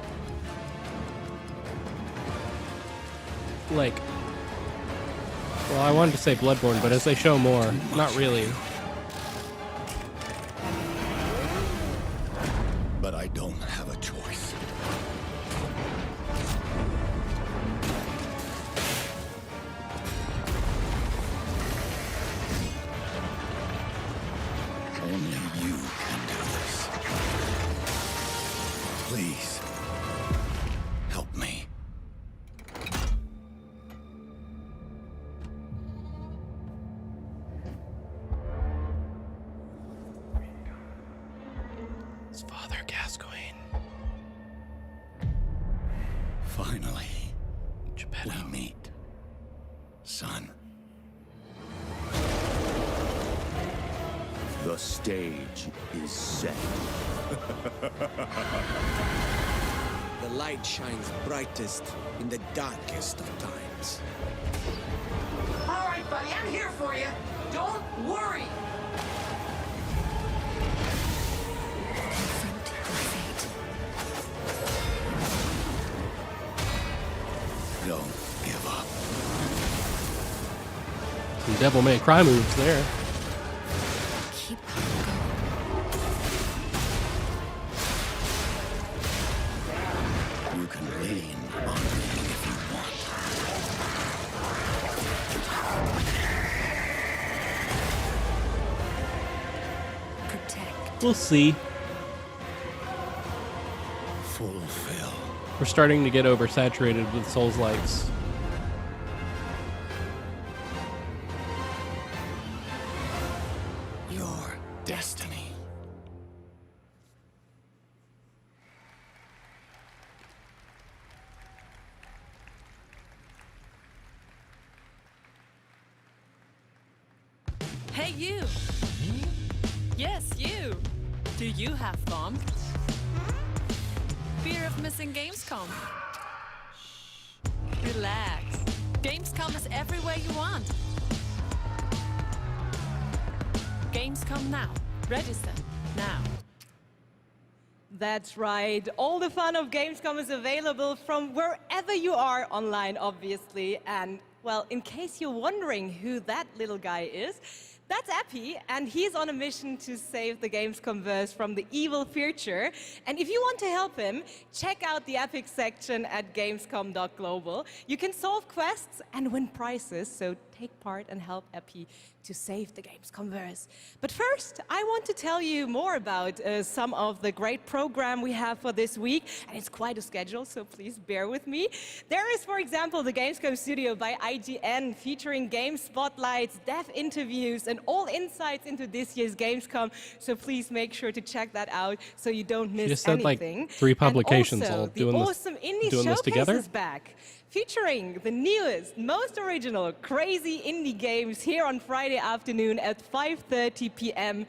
like, well, I wanted to say Bloodborne, but as they show more, not really. But I don't have a choice. Only you can do this. Please, help me. It's Father Gascoigne. Finally, we meet, son. The stage is set. The light shines brightest in the darkest of times. All right, buddy, I'm here for you. Don't worry. Devil May Cry moves there. Keep You can lean on me if you want. protect. We'll see. Fulfill. We're starting to get oversaturated with Souls-likes. Your destiny. Hey, you! Yes, you! Do you have fun? Fear of missing Gamescom? Relax. Gamescom is everywhere you want. Gamescom now. Register now. That's right. All the fun of Gamescom is available from wherever you are online, obviously. And, well, in case you're wondering who that little guy is, that's Epi, and he's on a mission to save the Gamescomverse from the evil future. And if you want to help him, check out the Epic section at gamescom.global. You can solve quests and win prizes, so take part and help Epi to save the Gamescomverse. But first, I want to tell you more about some of the great program we have for this week, and it's quite a schedule, so please bear with me. There is, for example, the Gamescom Studio by IGN, featuring game spotlights, dev interviews, and all insights into this year's Gamescom, so please make sure to check that out so you don't miss You just said anything. like 3 publications and also, all doing the this, awesome indie doing this showcase together? is back, featuring the newest, most original, crazy indie games here on Friday afternoon at 5:30 p.m.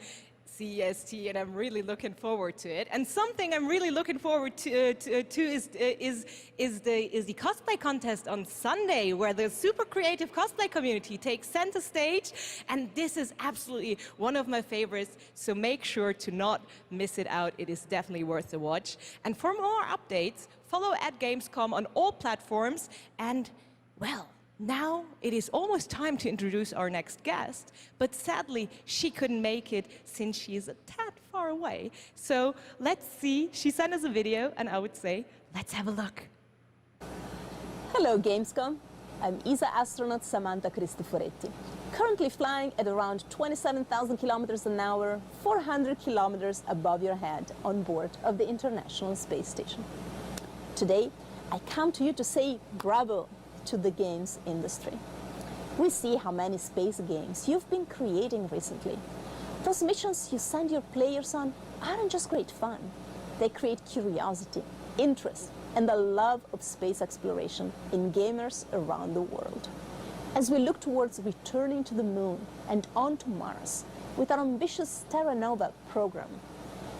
CEST, and I'm really looking forward to it. And something I'm really looking forward to is the cosplay contest on Sunday, where the super creative cosplay community takes center stage, and this is absolutely one of my favorites, so make sure to not miss it out. It is definitely worth a watch. And for more updates, follow at Gamescom on all platforms, and, well, now it is almost time to introduce our next guest, but sadly she couldn't make it since she is a tad far away. So let's see, she sent us a video, and I would say, let's have a look. Hello Gamescom, I'm ESA astronaut Samantha Cristoforetti, currently flying at around 27,000 kilometers an hour, 400 kilometers above your head on board of the International Space Station. Today, I come to you to say bravo to the games industry. We see how many space games you've been creating recently. Those missions you send your players on aren't just great fun. They create curiosity, interest, and the love of space exploration in gamers around the world. As we look towards returning to the moon and on to Mars with our ambitious Terra Nova program,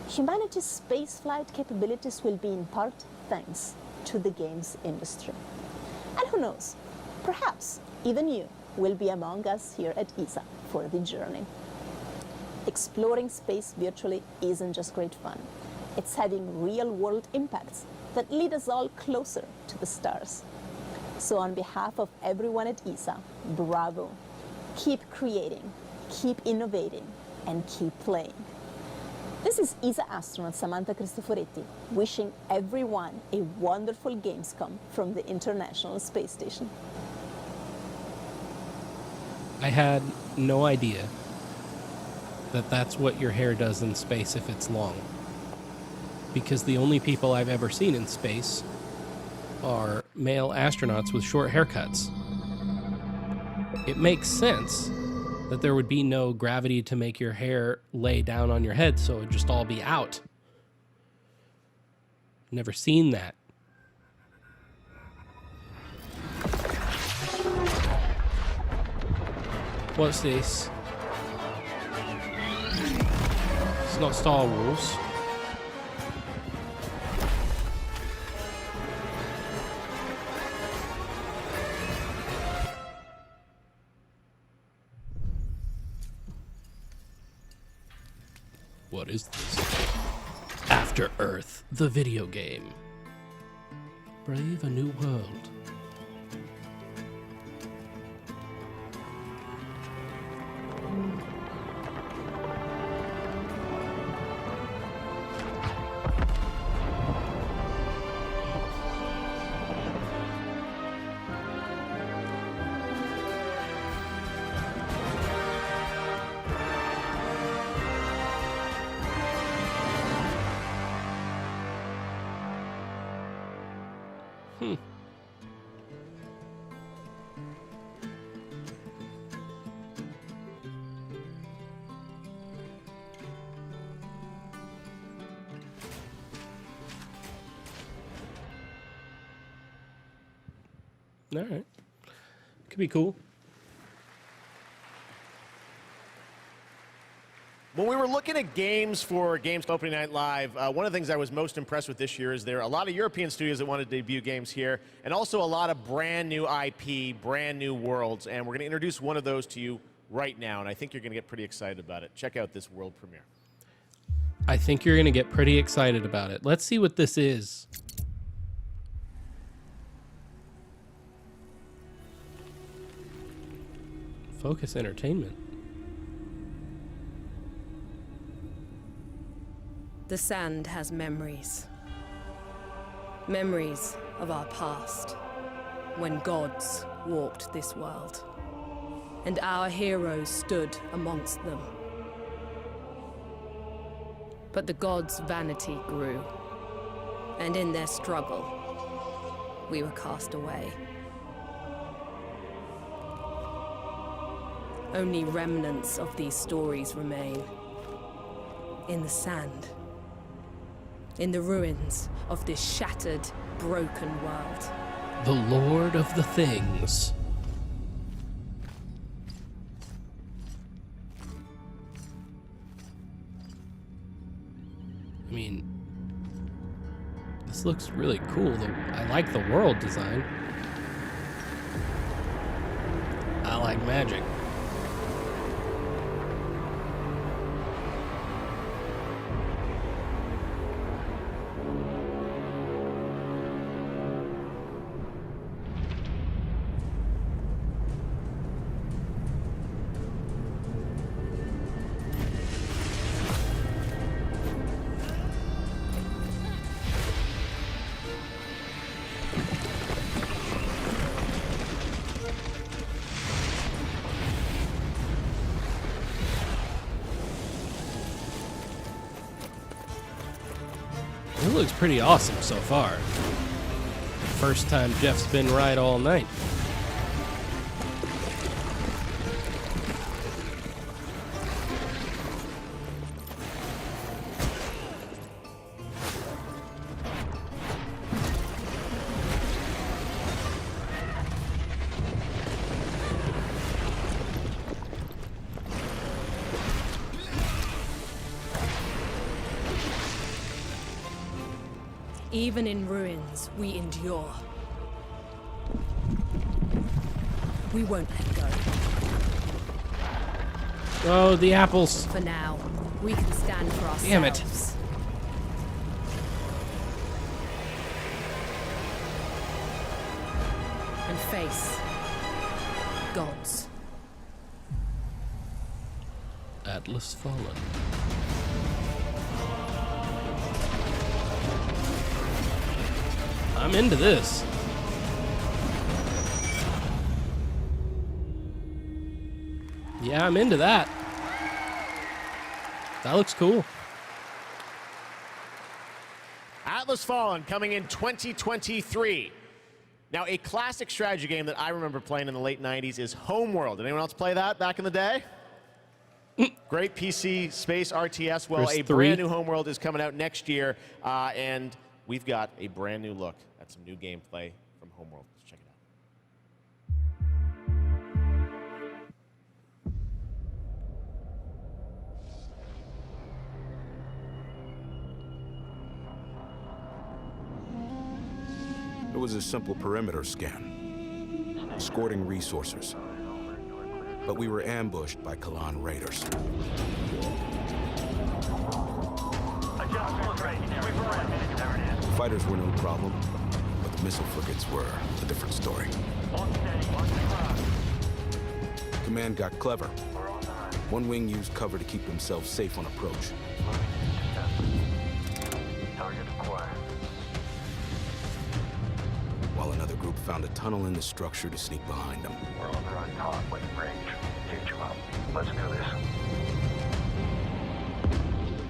humanity's spaceflight capabilities will be in part thanks to the games industry. And who knows, perhaps even you will be among us here at ESA for the journey. Exploring space virtually isn't just great fun. It's having real-world impacts that lead us all closer to the stars. So on behalf of everyone at ESA, bravo. Keep creating, keep innovating, and keep playing. This is ESA astronaut Samantha Cristoforetti, wishing everyone a wonderful Gamescom from the International Space Station. I had no idea that that's what your hair does in space if it's long. Because the only people I've ever seen in space are male astronauts with short haircuts. It makes sense that there would be no gravity to make your hair lay down on your head, so it would just all be out. Never seen that. What's this? It's not Star Wars. What is this? After Earth, the video game. Brave a new world. All right. Could be cool. When we were looking at games for Games Opening Night Live, one of the things I was most impressed with this year is there are a lot of European studios that wanted to debut games here, and also a lot of brand new IP, brand new worlds, and we're going to introduce one of those to you right now, and I think you're going to get pretty excited about it. Check out this world premiere. I think you're going to get pretty excited about it. Let's see what this is. Focus Entertainment. The sand has memories. Memories of our past, when gods walked this world, and our heroes stood amongst them. But the gods' vanity grew, and in their struggle, we were cast away. Only remnants of these stories remain. In the sand. In the ruins of this shattered, broken world. The Lord of the Things. I mean, this looks really cool. I like the world design. I like magic. It looks pretty awesome so far. First time Jeff's been right all night. Even in ruins, we endure. We won't let go. Oh, the apples. For now, we can stand for ourselves. Damn it. And face gods. Atlas Fallen. I'm into this. Yeah, I'm into that. That looks cool. Atlas Fallen coming in 2023. Now, a classic strategy game that I remember playing in the late 90s is Homeworld. Did anyone else play that back in the day? Great PC space RTS. Well, There's a three. brand new Homeworld is coming out next year, and we've got a brand new look at some new gameplay from Homeworld. Let's check it out. It was a simple perimeter scan, escorting resources. But we were ambushed by Kalan raiders. Fighters were no problem, but the missile frigates were a different story. Command got clever. One wing used cover to keep themselves safe on approach. While another group found a tunnel in the structure to sneak behind them. We're on the right path, waiting range. Huge them up. Let's do this.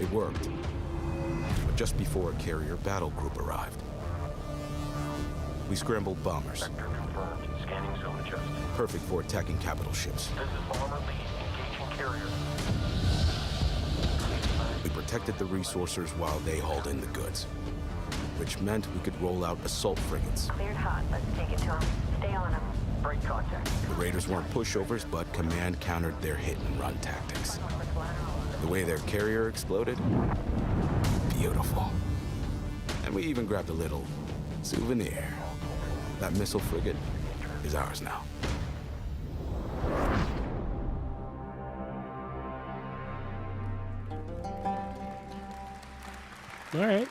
It worked. But just before a carrier battle group arrived. We scrambled bombers. Sector confirmed. Scanning zone adjusted. Perfect for attacking capital ships. This is Bomber Lead. Engaging carrier. We protected the resourcers while they hauled in the goods, which meant we could roll out assault frigates. Cleared hot. Let's take it to them. Stay on them. Break contact. The raiders weren't pushovers, but command countered their hit-and-run tactics. The way their carrier exploded, beautiful. And we even grabbed a little souvenir. That missile frigate is ours now. All right.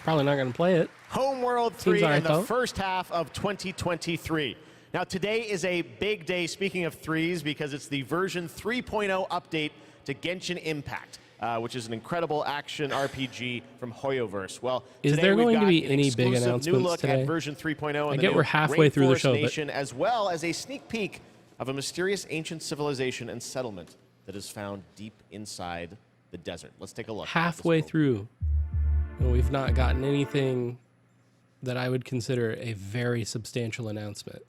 Probably not going to play it. Homeworld 3 alright, in the though. first half of 2023. Now, today is a big day, speaking of threes, because it's the version 3.0 update to Genshin Impact, which is an incredible action RPG from Hoyoverse. Well, Is today there we've going to got be an any big exclusive announcements new look today? at version 3.0 I and get the we're new halfway through the Rainforest show, but- Nation, as well as a sneak peek of a mysterious ancient civilization and settlement that is found deep inside the desert. Let's take a look. Halfway through, and we've not gotten anything that I would consider a very substantial announcement.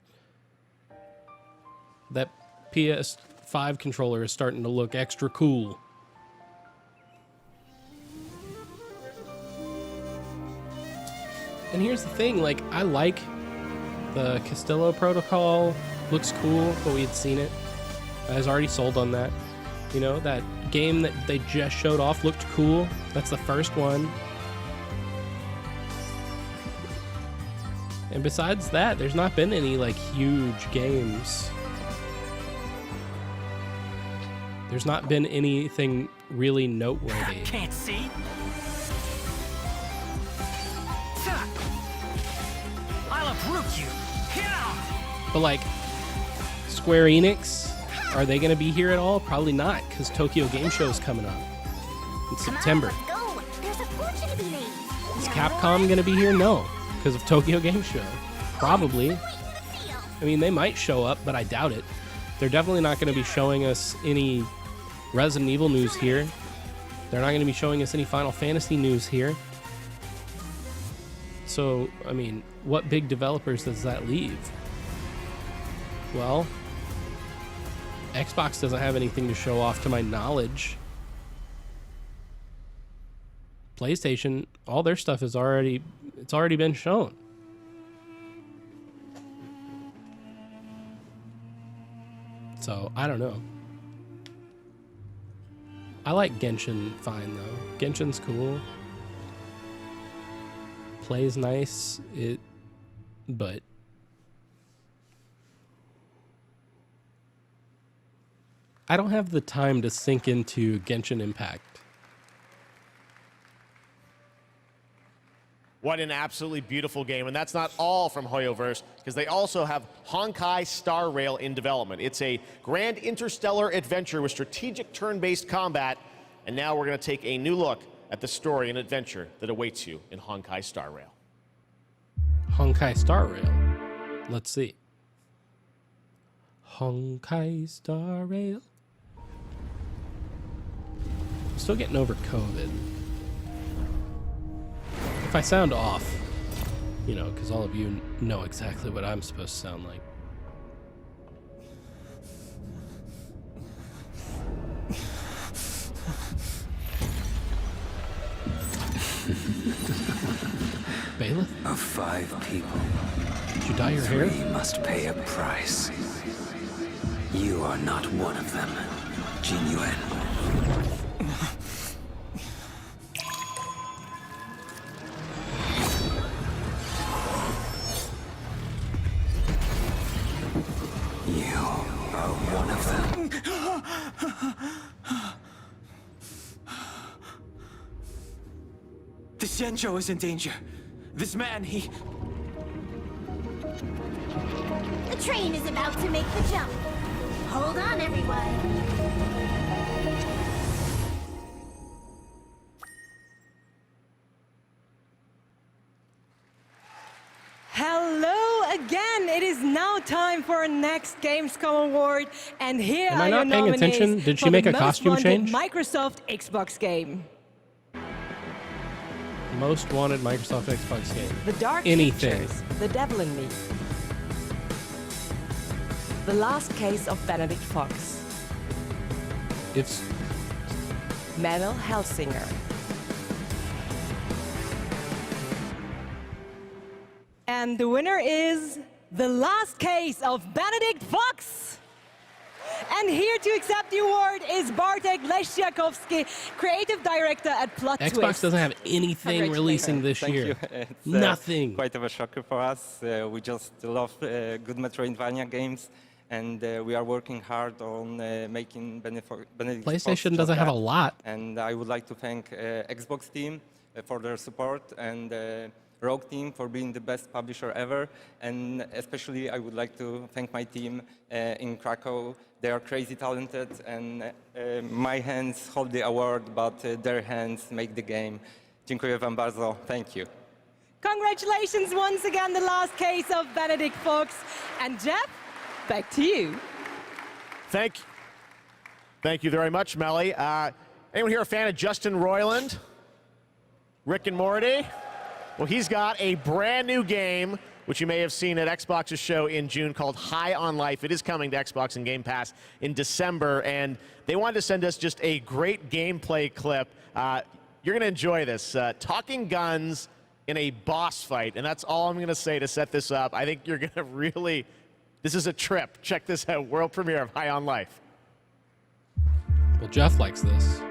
That PS5 controller is starting to look extra cool. And here's the thing, like, I like the Castillo protocol, looks cool, but we had seen it. I was already sold on that. You know, that game that they just showed off looked cool. That's the first one. And besides that, there's not been any, like, huge games. There's not been anything really noteworthy. Can't see. I'll uproot you. But, like, Square Enix, are they going to be here at all? Probably not, because Tokyo Game Show is coming up in September. Go. There's a fortune to be made. Is Capcom going to be here? No, because of Tokyo Game Show. Probably. I mean, they might show up, but I doubt it. They're definitely not going to be showing us any Resident Evil news here. They're not going to be showing us any Final Fantasy news here. So, I mean, what big developers does that leave? Well, Xbox doesn't have anything to show off to my knowledge. PlayStation, all their stuff is already been shown. So, I don't know. I like Genshin fine though. Genshin's cool. Plays nice, but I don't have the time to sink into Genshin Impact. What an absolutely beautiful game. And that's not all from Hoyoverse, because they also have Honkai Star Rail in development. It's a grand interstellar adventure with strategic turn-based combat. And now we're going to take a new look at the story and adventure that awaits you in Honkai Star Rail. Honkai Star Rail. Let's see. Honkai Star Rail. I'm still getting over COVID. If I sound off, you know, because all of you know exactly what I'm supposed to sound like. Bailiff? Of 5 people, did you dye your 3 hair? must pay a price. You are not one of them, Jinyuan. You are one of them. The Xianzhou is in danger. This man, he... The train is about to make the jump. Hold on, everyone. Hello again. It is now time for our next Gamescom award, and here Am are I your not paying nominees attention? Did she for make the a most costume wanted change? Microsoft Xbox game. Most wanted Microsoft Xbox game. The Dark Anything. Pictures, The Devil in Me. The Last Case of Benedict Fox. It's Manuel Helsinger. And the winner is The Last Case of Benedict Fox. And here to accept the award is Bartek Leszczakowski, creative director at Plot Xbox Twist. doesn't have anything releasing this Thank year. you. It's, Nothing. Quite of a shocker for us. We just love good Metroidvania games, and we are working hard on making Benedict PlayStation Fox doesn't have a that. lot. And I would like to thank Xbox team for their support, and Rogue team for being the best publisher ever. And especially I would like to thank my team in Krakow. They are crazy talented, and my hands hold the award, but their hands make the game. Dziękuję wam bardzo. Thank you. Congratulations once again, The Last Case of Benedict Fox. And Jeff, back to you. Thank you very much, Melly. Anyone here a fan of Justin Roiland? Rick and Morty? Well, he's got a brand new game, which you may have seen at Xbox's show in June, called High on Life. It is coming to Xbox and Game Pass in December, and they wanted to send us just a great gameplay clip. You're going to enjoy this. Talking guns in a boss fight, and that's all I'm going to say to set this up. I think you're going to really... This is a trip. Check this out. World premiere of High on Life. Well, Jeff likes this.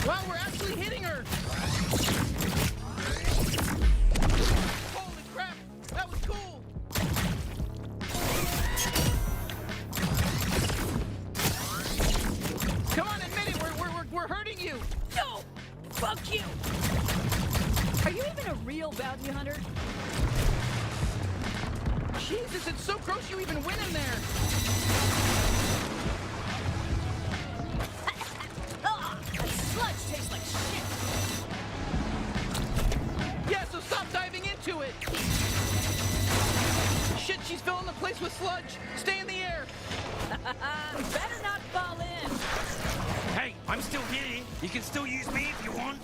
Wow, we're actually hitting her! Holy crap! That was cool! Come on, admit it! We're hurting you! No! Fuck you! Are you even a real bounty hunter? Jesus, it's so gross you even went in there! That sludge tastes like shit. Yeah, so stop diving into it! Shit, she's filling the place with sludge! Stay in the air! Better not fall in. Hey, I'm still here. You can still use me if you want.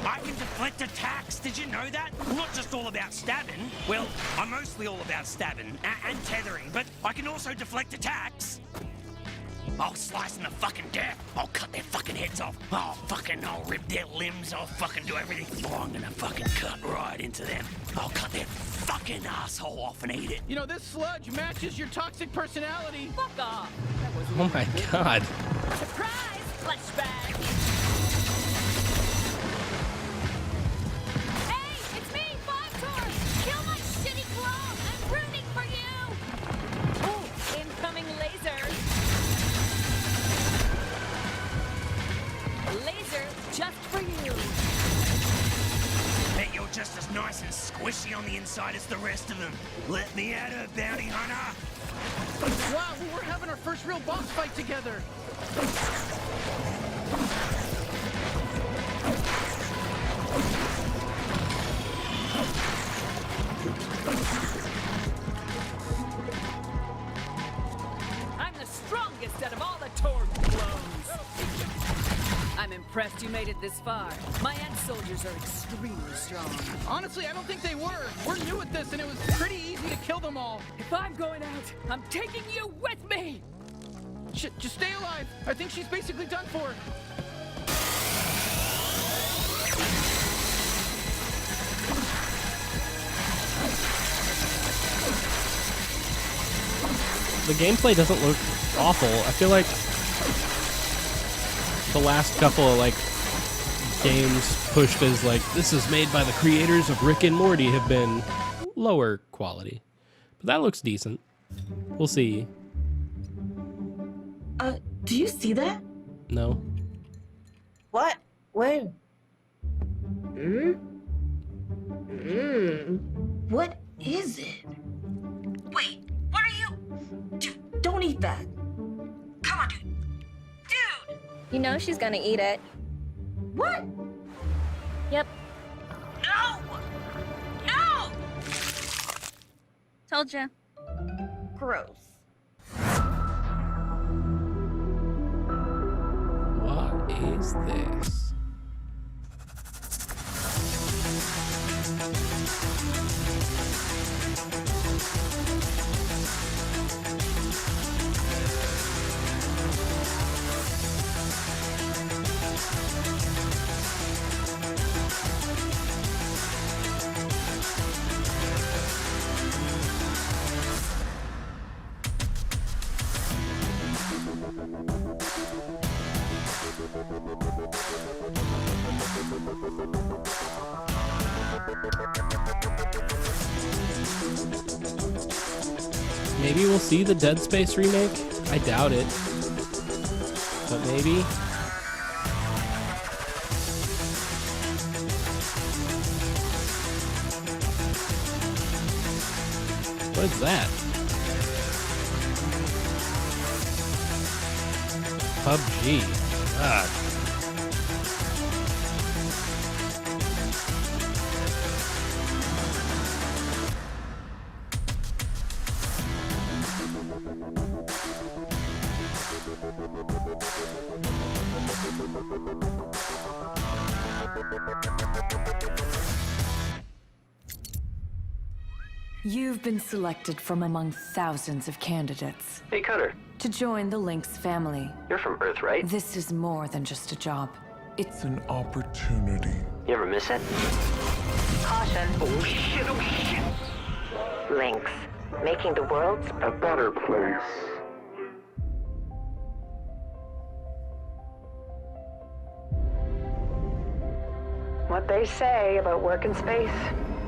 I can deflect attacks. Did you know that? I'm not just all about stabbing. Well, I'm mostly all about stabbing and tethering, but I can also deflect attacks. I'll slice them to fucking death. I'll cut their fucking heads off. I'll rip their limbs. I'll fucking do everything. Oh, I'm gonna fucking cut right into them. I'll cut their fucking asshole off and eat it. You know, this sludge matches your toxic personality. Fuck off. Oh my god. Surprise! Clutch bag. Hey, it's me, Five Tour. Kill my shitty clone. I'm rooting for you. Ooh, incoming laser. Laser just for you. Bet you're just as nice and squishy on the inside as the rest of them. Let me at her, bounty hunter. Wow, we're having our first real boss fight together. I'm the strongest out of all the Torg clones. I'm impressed you made it this far. My ant soldiers are extremely strong. Honestly, I don't think they were. We're new at this, and it was pretty easy to kill them all. If I'm going out, I'm taking you with me! Shit, just stay alive. I think she's basically done for. The gameplay doesn't look awful. I feel like the last couple of like games pushed as like this is made by the creators of Rick and Morty have been lower quality. But that looks decent. We'll see. Do you see that? No. What? When? What is it? Wait, what are you? Dude, don't eat that. Come on, dude. Dude! You know she's gonna eat it. What? Yep. No! No! Told ya. Gross. What is this? Maybe we'll see the Dead Space remake? I doubt it. But maybe. What is that? PUBG. God. You've been selected from among thousands of candidates Hey, Cutter. to join the Lynx family. You're from Earth, right? This is more than just a job. It's an Opportunity. You ever miss it? Caution. Oh shit, oh shit. Lynx. Making the world A better place. What they say about work in space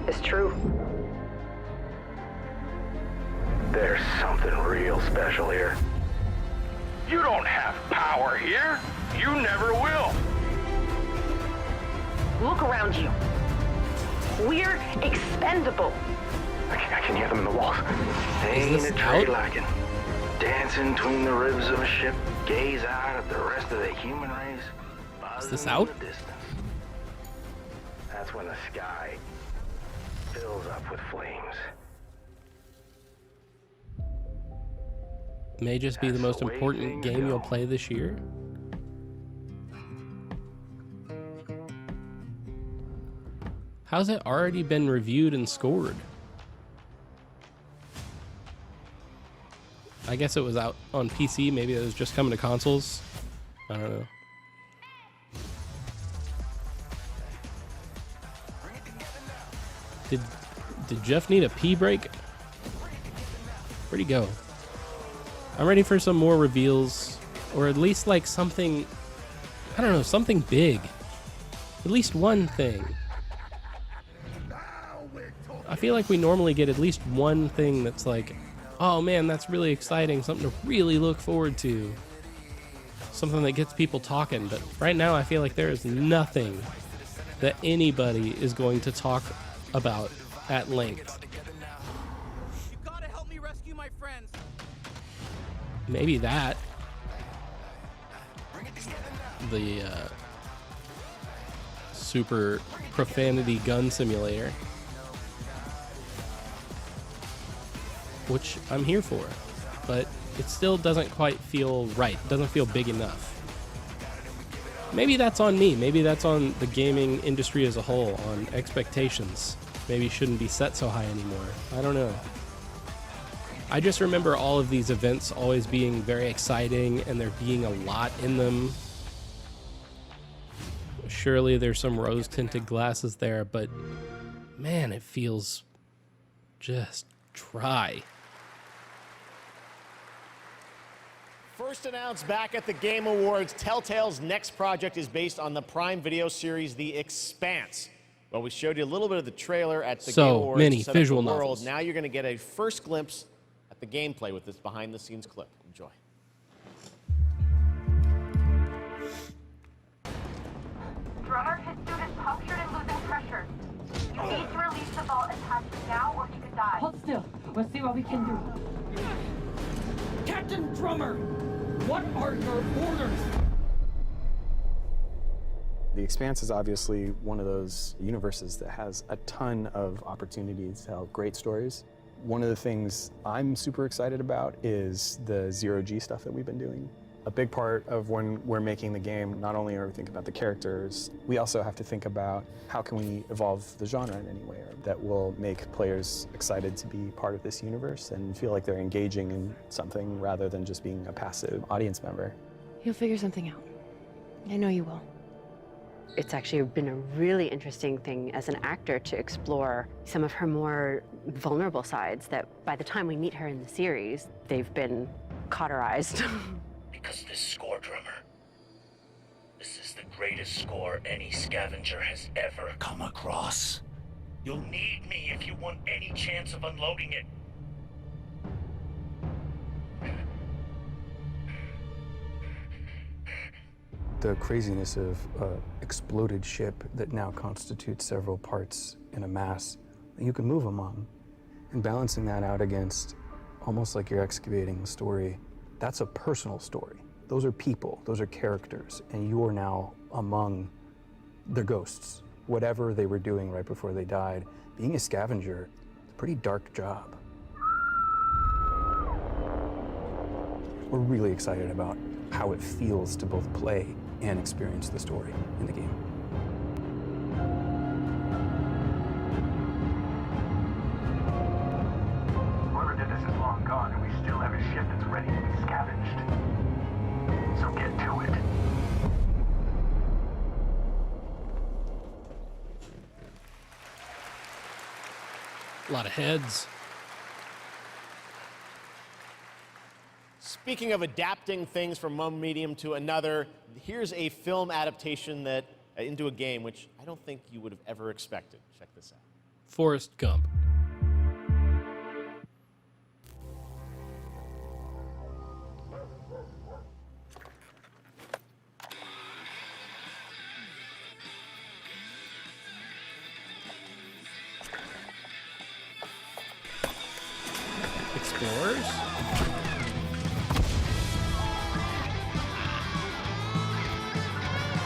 is true. There's something real special here. You don't have power here. You never will. Look around you. We're expendable. I can hear them in the walls. Ain't a trade like it. Dancing between the ribs of a ship, gaze out at the rest of the human race. Is this out? In the distance. That's when the sky fills up with flames. May just be the most important game you'll play this year. How's it already been reviewed and scored? I guess it was out on PC. Maybe it was just coming to consoles. I don't know. Did Jeff need a pee break? Where'd he go? I'm ready for some more reveals, or at least like something, I don't know, something big. At least one thing. I feel like we normally get at least one thing that's like, oh man, that's really exciting, something to really look forward to. Something that gets people talking, but right now I feel like there is nothing that anybody is going to talk about at length. You gotta help me rescue my friends. Maybe that. The super profanity gun simulator. Which I'm here for. But it still doesn't quite feel right. It doesn't feel big enough. Maybe that's on me. Maybe that's on the gaming industry as a whole, on expectations. Maybe it shouldn't be set so high anymore. I don't know. I just remember all of these events always being very exciting and there being a lot in them. Surely there's some rose-tinted glasses there, but man, it feels just dry. First announced back at the Game Awards, Telltale's next project is based on the Prime Video series The Expanse. Well, we showed you a little bit of the trailer at the Game Awards. Many to set visual up the world. novels. Now you're going to get a first glimpse at the gameplay with this behind-the-scenes clip. Enjoy. Drummer, his suit is punctured and losing pressure. You need to release the vault attachment now or he could die. Hold still. We'll see what we can do. Captain Drummer, what are your orders? The Expanse is obviously one of those universes that has a ton of opportunities to tell great stories. One of the things I'm super excited about is the zero-G stuff that we've been doing. A big part of when we're making the game, not only are we thinking about the characters, we also have to think about how can we evolve the genre in any way that will make players excited to be part of this universe and feel like they're engaging in something rather than just being a passive audience member. You'll figure something out. I know you will. It's actually been a really interesting thing as an actor to explore some of her more vulnerable sides that by the time we meet her in the series, they've been cauterized. Because this score drummer, this is the greatest score any scavenger has ever come across. You'll need me if you want any chance of unloading it. The craziness of an exploded ship that now constitutes several parts in a mass that you can move among, and balancing that out against almost like you're excavating a story. That's a personal story. Those are people, those are characters, and you are now among their ghosts. Whatever they were doing right before they died, being a scavenger, it's a pretty dark job. We're really excited about how it feels to both play and experience the story in the game. Whoever did this is long gone, and we still have a ship that's ready to be scavenged. So get to it. A lot of heads. Speaking of adapting things from one medium to another, here's a film adaptation that into a game, which I don't think you would have ever expected. Check this out. Forrest Gump. Explorers?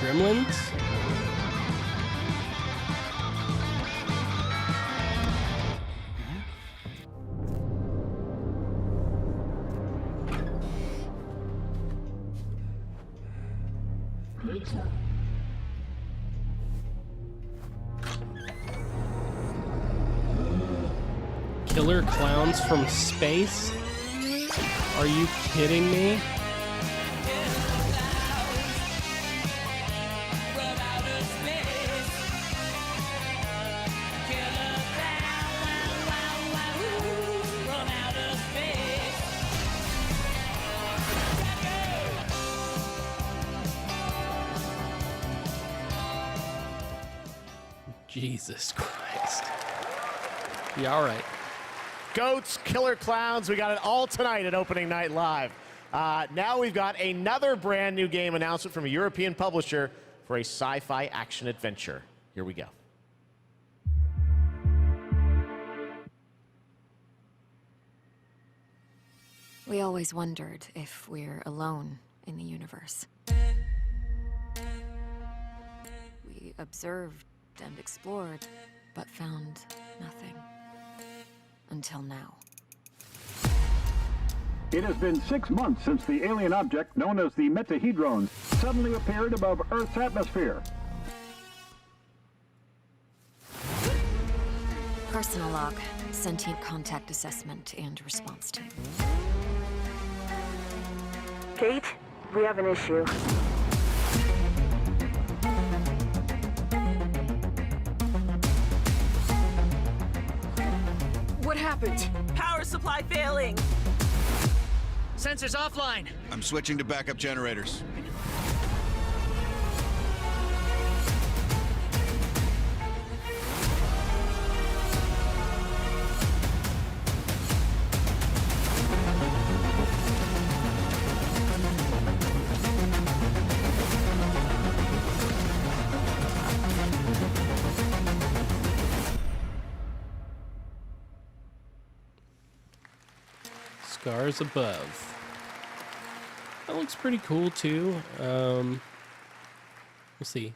Gremlins? Killer clowns from space? Are you kidding me? Jesus Christ. Yeah, all right. Goats, killer clowns, we got it all tonight at Opening Night Live. Now we've got another brand new game announcement from a European publisher for a sci-fi action adventure. Here we go. We always wondered if we're alone in the universe. We observed and explored, but found nothing. Until now. It has been 6 months since the alien object known as the Metahedron suddenly appeared above Earth's atmosphere. Personal log, sentient contact assessment and response team. Kate, we have an issue. What happened? Power supply failing. Sensors offline. I'm switching to backup generators. Scars above. That looks pretty cool too. We'll see.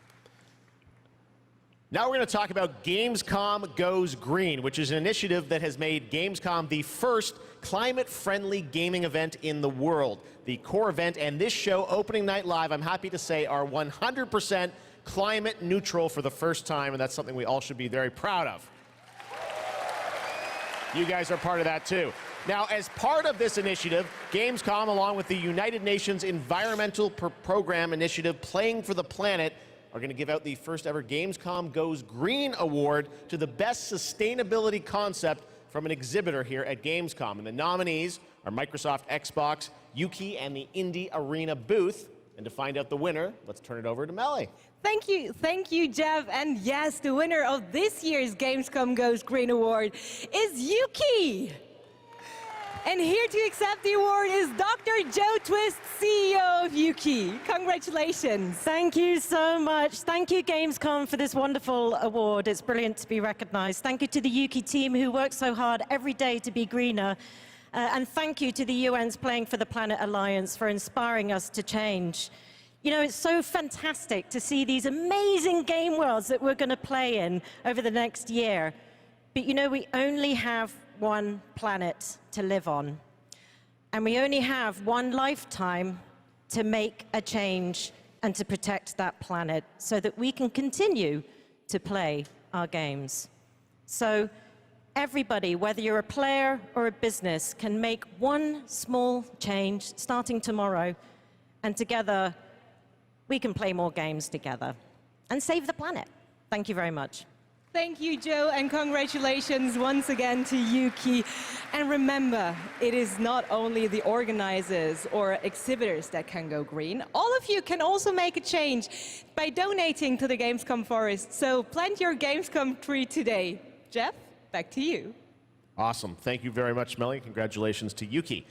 Now we're going to talk about Gamescom Goes Green, which is an initiative that has made Gamescom the first climate-friendly gaming event in the world. The core event and this show, Opening Night Live, I'm happy to say, are 100% climate neutral for the first time, and that's something we all should be very proud of. You guys are part of that too. Now, as part of this initiative, Gamescom, along with the United Nations Environmental Program Initiative Playing for the Planet, are going to give out the first ever Gamescom Goes Green Award to the best sustainability concept from an exhibitor here at Gamescom. And the nominees are Microsoft Xbox, Yuki, and the Indie Arena booth. And to find out the winner, let's turn it over to Melly. Thank you, Jeff. And yes, the winner of this year's Gamescom Goes Green Award is Yuki. And here to accept the award is Dr. Joe Twist, CEO of Yuki. Congratulations. Thank you so much. Thank you, Gamescom, for this wonderful award. It's brilliant to be recognized. Thank you to the Yuki team who works so hard every day to be greener. And thank you to the UN's Playing for the Planet Alliance for inspiring us to change. You know, it's so fantastic to see these amazing game worlds that we're going to play in over the next year. But you know, we only have one planet to live on. And we only have one lifetime to make a change and to protect that planet so that we can continue to play our games. So everybody, whether you're a player or a business, can make one small change starting tomorrow, and together we can play more games together and save the planet. Thank you very much. Thank you, Joe, and congratulations once again to Yuki. And remember, it is not only the organizers or exhibitors that can go green. All of you can also make a change by donating to the Gamescom Forest. So plant your Gamescom tree today. Jeff, back to you. Awesome. Thank you very much, Melly. Congratulations to Yuki.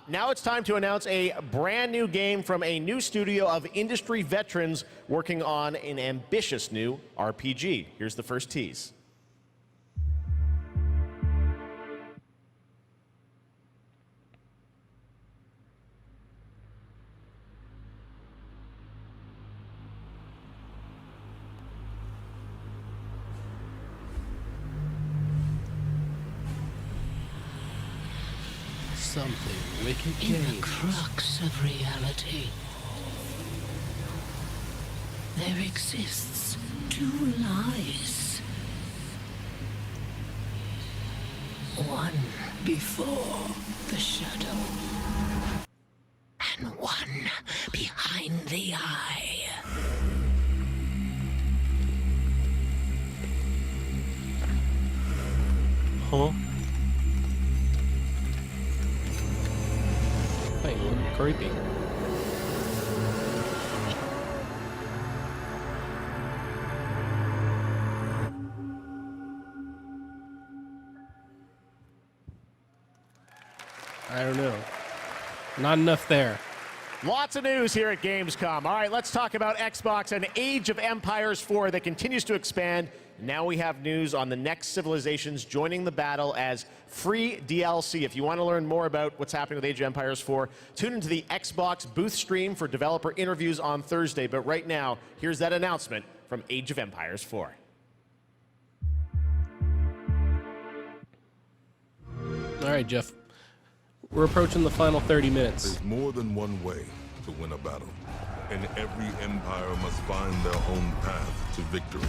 Now it's time to announce a brand new game from a new studio of industry veterans working on an ambitious new RPG. Here's the first tease. Something wicked In the change. crux of reality, there exists two lies. One before the shadow, and one behind the eye. Huh? Hey, creepy. I don't know. Not enough there. Lots of news here at Gamescom. All right, let's talk about Xbox and Age of Empires 4 that continues to expand. Now we have news on the next civilizations joining the battle as free DLC. If you want to learn more about what's happening with Age of Empires 4, tune into the Xbox booth stream for developer interviews on Thursday. But right now, here's that announcement from Age of Empires 4. All right, Jeff. We're approaching the final 30 minutes. There's more than one way to win a battle, and every empire must find their own path to victory.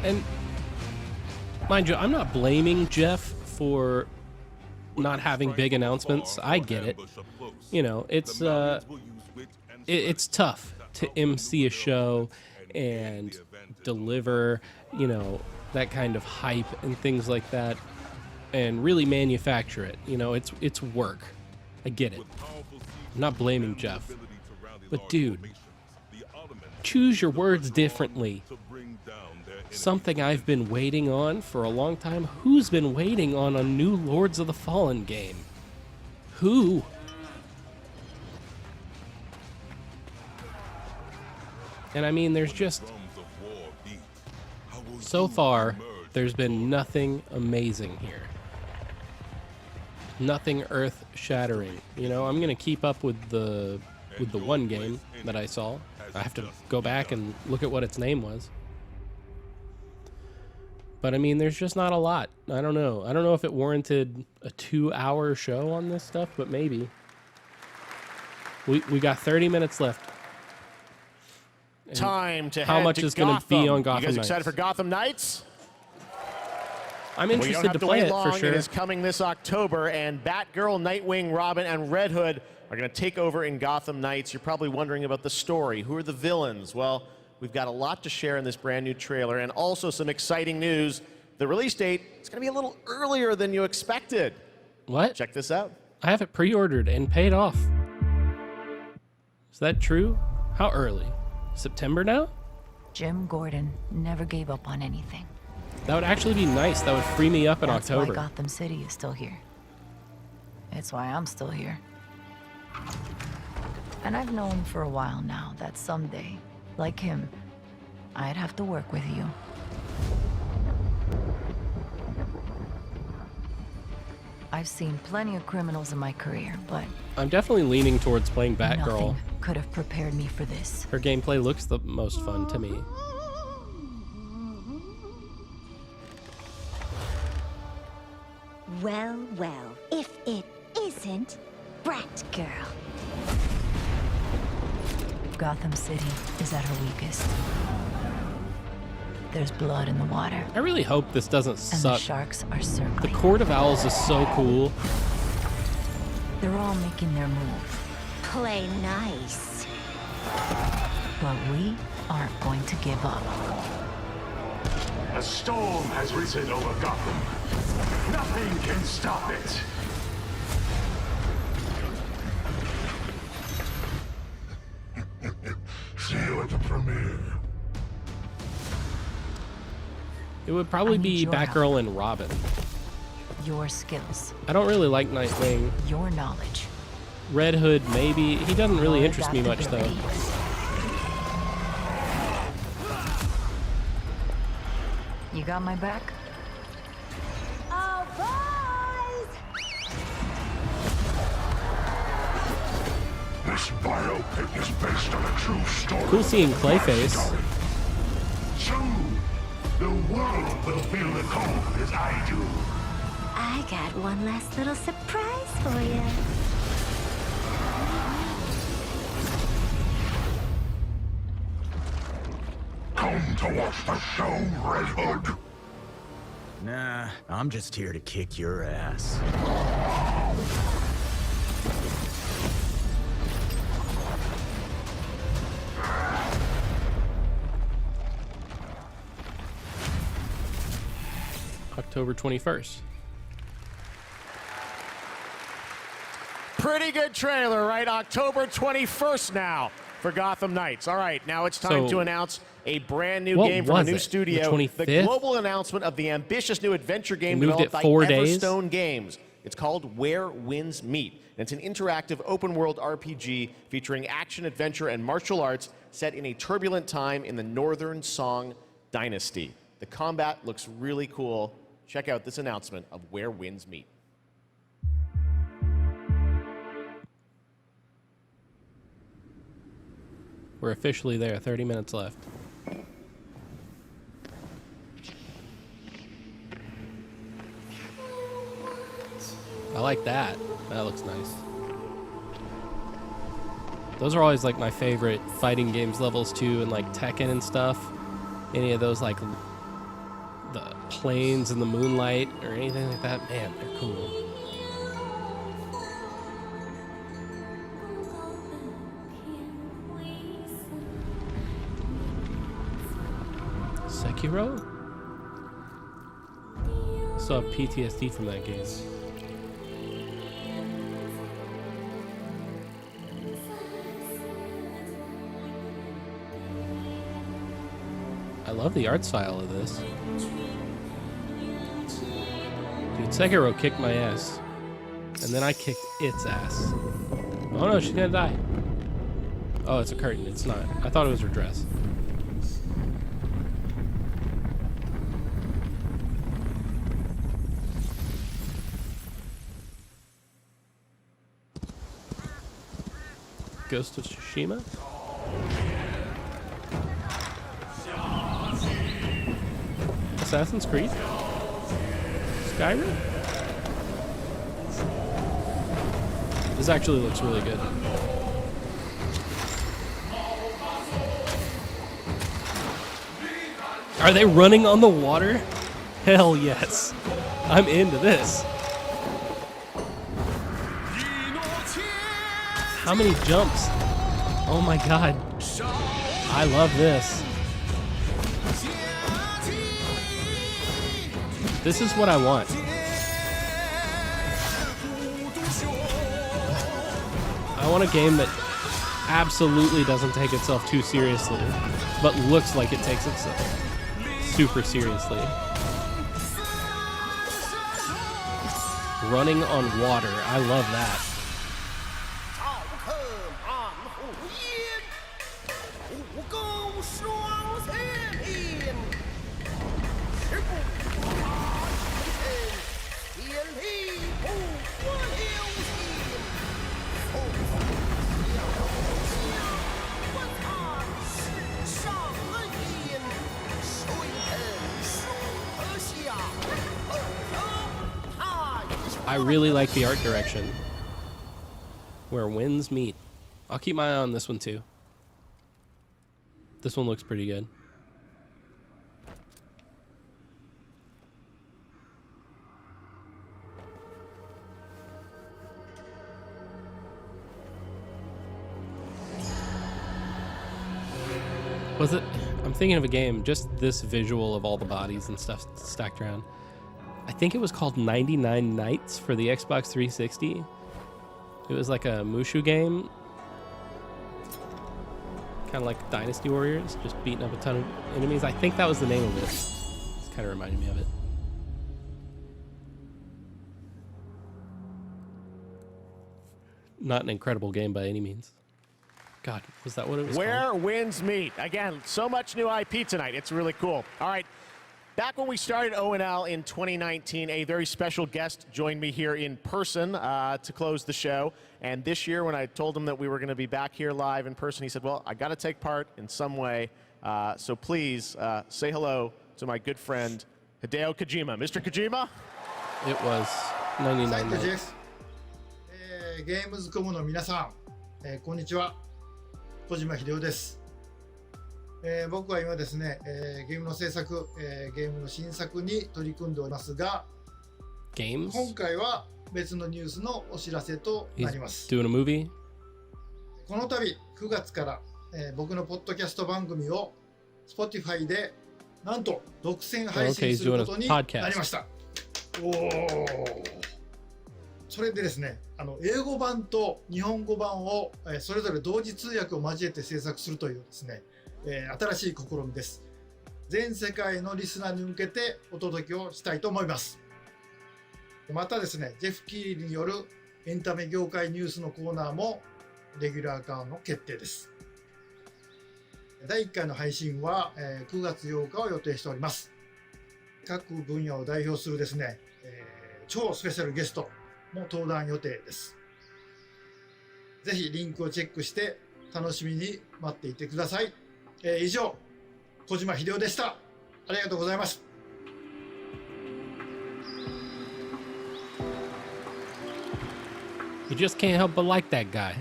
And mind you, I'm not blaming Jeff for not having big announcements. I get it. You know, it's tough to MC a show and deliver, you know, that kind of hype and things like that, and really manufacture it. You know, it's work. I get it. I'm not blaming Jeff. But dude, choose your words differently. Something I've been waiting on for a long time. Who's been waiting on a new Lords of the Fallen game? Who? And I mean, there's just... So far, there's been nothing amazing here. Nothing earth-shattering. You know, I'm gonna keep up with the one game that I saw, I have to go back and look at what its name was. But I mean, there's just not a lot. I don't know. I don't know if it warranted a 2-hour show on this stuff, but maybe. We got 30 minutes left. And time to how head much to is going to be on Gotham You guys Knights? excited for Gotham Knights? I'm Well, you interested don't have to to play wait it long. for sure. It is coming this October, and Batgirl, Nightwing, Robin, and Red Hood are going to take over in Gotham Knights. You're probably wondering about the story. Who are the villains? Well, we've got a lot to share in this brand new trailer, and also some exciting news. The release date is going to be a little earlier than you expected. What? Check this out. I have it pre-ordered and paid off. Is that true? How early? September now? Jim Gordon never gave up on anything. That would actually be nice. That would free me up in That's October. why Gotham City is still here. It's why I'm still here. And I've known for a while now that someday, like him, I'd have to work with you. I've seen plenty of criminals in my career, but I'm definitely leaning towards playing Batgirl. nothing could have prepared me for this. Her gameplay looks the most fun to me. Well, well, if it isn't Batgirl. Gotham City is at her weakest. There's blood in the water. I really hope this doesn't And suck. the sharks are circling. The Court of Owls is so cool. They're all making their move. Play nice. But we aren't going to give up. A storm has risen over Gotham. Nothing can stop it. See you at the premiere. It would probably be your Batgirl and Robin. Your skills, I don't really like Nightwing. your knowledge. Red Hood, maybe. He doesn't really interest me much, though. You got my back? Oh, boys! This biopic is based on a true story. Cool seeing Clayface. Soon, the world will feel the cold as I do. I got one last little surprise for you. Come to watch the show, Red Hood. Nah, I'm just here to kick your ass. October 21st. Pretty good trailer, right? October 21st now for Gotham Knights. All right, now it's time to announce a brand new game from a new studio. The global announcement of the ambitious new adventure game developed by Everstone Games. It's called Where Winds Meet. And it's an interactive open-world RPG featuring action, adventure, and martial arts set in a turbulent time in the Northern Song Dynasty. The combat looks really cool. Check out this announcement of Where Winds Meet. We're officially there. 30 minutes left. I like that. That looks nice. Those are always like my favorite fighting games levels too, and like Tekken and stuff. Any of those like the planes in the moonlight or anything like that. Man, they're cool. Sekiro? Still have PTSD from that game. I love the art style of this. Dude, Sekiro kicked my ass. And then I kicked its ass. Oh no, she's gonna die. Oh, it's a curtain. It's not. I thought it was her dress. Ghost of Tsushima? Assassin's Creed? Skyrim? This actually looks really good. Are they running on the water? Hell yes. I'm into this. How many jumps? Oh my god. I love this. This is what I want. I want a game that absolutely doesn't take itself too seriously, but looks like it takes itself super seriously. Running on water. I love that. I really like the art direction. Where winds meet. I'll keep my eye on this one too. This one looks pretty good. Was it? I'm thinking of a game, just this visual of all the bodies and stuff stacked around. I think it was called 99 Nights for the Xbox 360. It was like a Mushu game. Kind of like Dynasty Warriors, just beating up a ton of enemies. I think that was the name of it. It's kind of reminded me of it. Not an incredible game by any means. God, was that what it was Where called? winds meet. Again, so much new IP tonight. It's really cool. All right. Back when we started ONL in 2019, a very special guest joined me here in person to close the show. And this year, when I told him that we were going to be back here live in person, he said, well, I got to take part in some way. So please say hello to my good friend, Hideo Kojima. Mr. Kojima? It was 99 Nights. ゲームズコムの皆さん、こんにちは。小島秀夫です。僕は今ですね、ゲームの制作、ゲームの新作に取り組んでおりますが、今回は別のニュースのお知らせとなります。Doing a movie? この度9月から、僕のポッドキャスト番組を Spotify でなんと独占配信することになりました。おー。それでですね、英語版と日本語版を、それぞれ同時通訳を交えて制作するというですね、新しい試みです。全世界のリスナーに向けてお届けをしたいと思います。またですね、ジェフ・キーリによるエンタメ業界ニュースのコーナーもレギュラー化の決定です。第1回の配信は9月8日を予定しております。各分野を代表するですね、超スペシャルゲストも登壇予定です。ぜひリンクをチェックして楽しみに待っていてください。以上、小島秀夫でした。ありがとうございます。You just can't help but like that guy.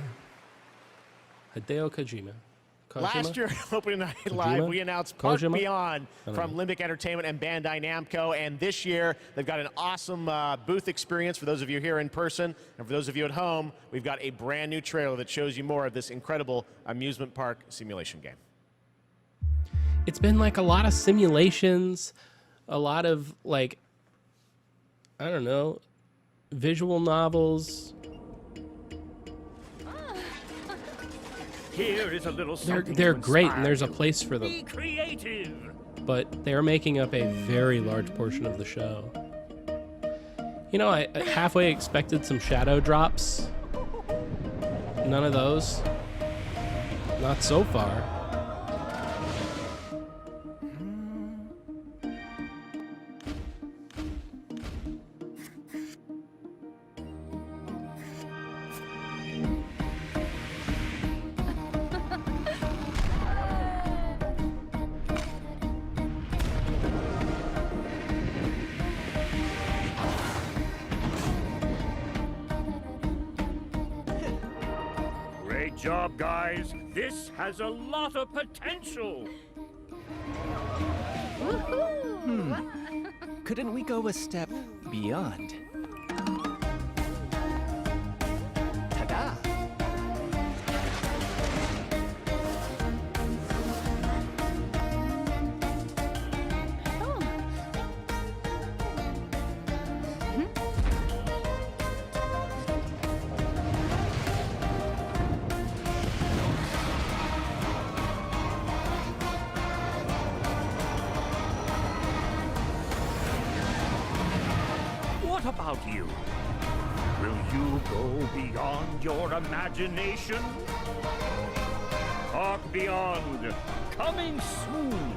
Hideo Kojima. Last year, opening night live, we announced Park Beyond from Limbic Entertainment and Bandai Namco. And this year, they've got an awesome booth experience for those of you here in person. And for those of you at home, we've got a brand new trailer that shows you more of this incredible amusement park simulation game. It's been like a lot of simulations, a lot of like, I don't know, visual novels. Here is a little They're great, and there's a place for them. Be creative. But they're making up a very large portion of the show. You know, I halfway expected some shadow drops. None of those. Not so far. job, guys. This has a lot of potential. Couldn't we go a step beyond? Ta-da! What about you? Will you go beyond your imagination? Talk Beyond, coming soon.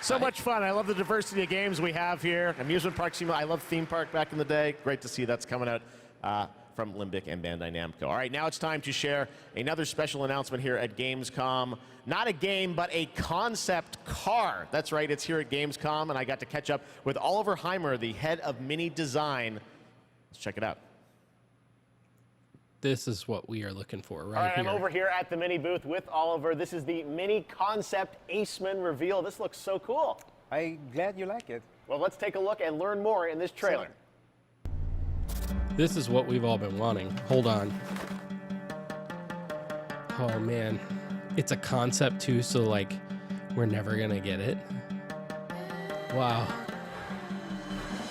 So much fun. I love the diversity of games we have here. Amusement Park Simulator. I love Theme Park back in the day. Great to see that's coming out from Limbic and Bandai Namco. All right, now it's time to share another special announcement here at Gamescom. Not a game, but a concept car. That's right, it's here at Gamescom, and I got to catch up with Oliver Heimer, the head of Mini Design. Let's check it out. This is what we are looking for right All right, here. I'm over here at the Mini booth with Oliver. This is the Mini Concept Aceman reveal. This looks so cool. I'm glad you like it. Well, let's take a look and learn more in this trailer. This is what we've all been wanting. Hold on. Oh man, it's a concept too, so like we're never gonna get it. Wow.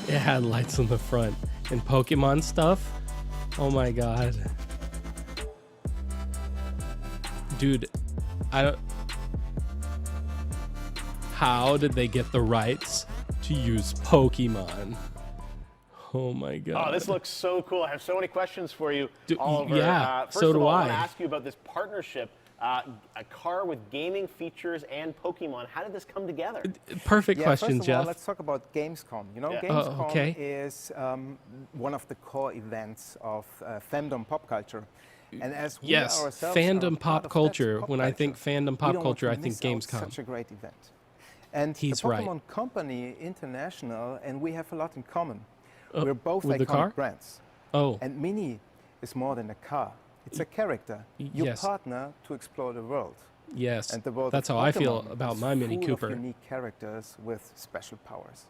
It had lights on the front and Pokemon stuff. Oh my god. Dude, I don't... How did they get the rights to use Pokemon? Oh my god. Oh, this looks so cool. I have so many questions for you, Oliver. Yeah, First so of do all, I I. want to ask you about this partnership. A car with gaming features and Pokemon. How did this come together? Perfect question, first of Jeff. all, let's talk about Gamescom. You know, Yeah. Gamescom okay. is one of the core events of fandom pop culture. And as we Yes, ourselves are fandom part pop of culture. that pop When I culture, think fandom we pop don't culture, I want to think miss out Gamescom. Such a great event. And He's the right. Pokemon Company International, and we have a lot in common. Oh, We're both with the iconic car? brands. Oh. And Mini is more than a car. It's a character. You yes. partner to explore the world. Yes, And the world that's of how I feel Pokemon about is my Mini full Cooper. Of unique characters with special powers.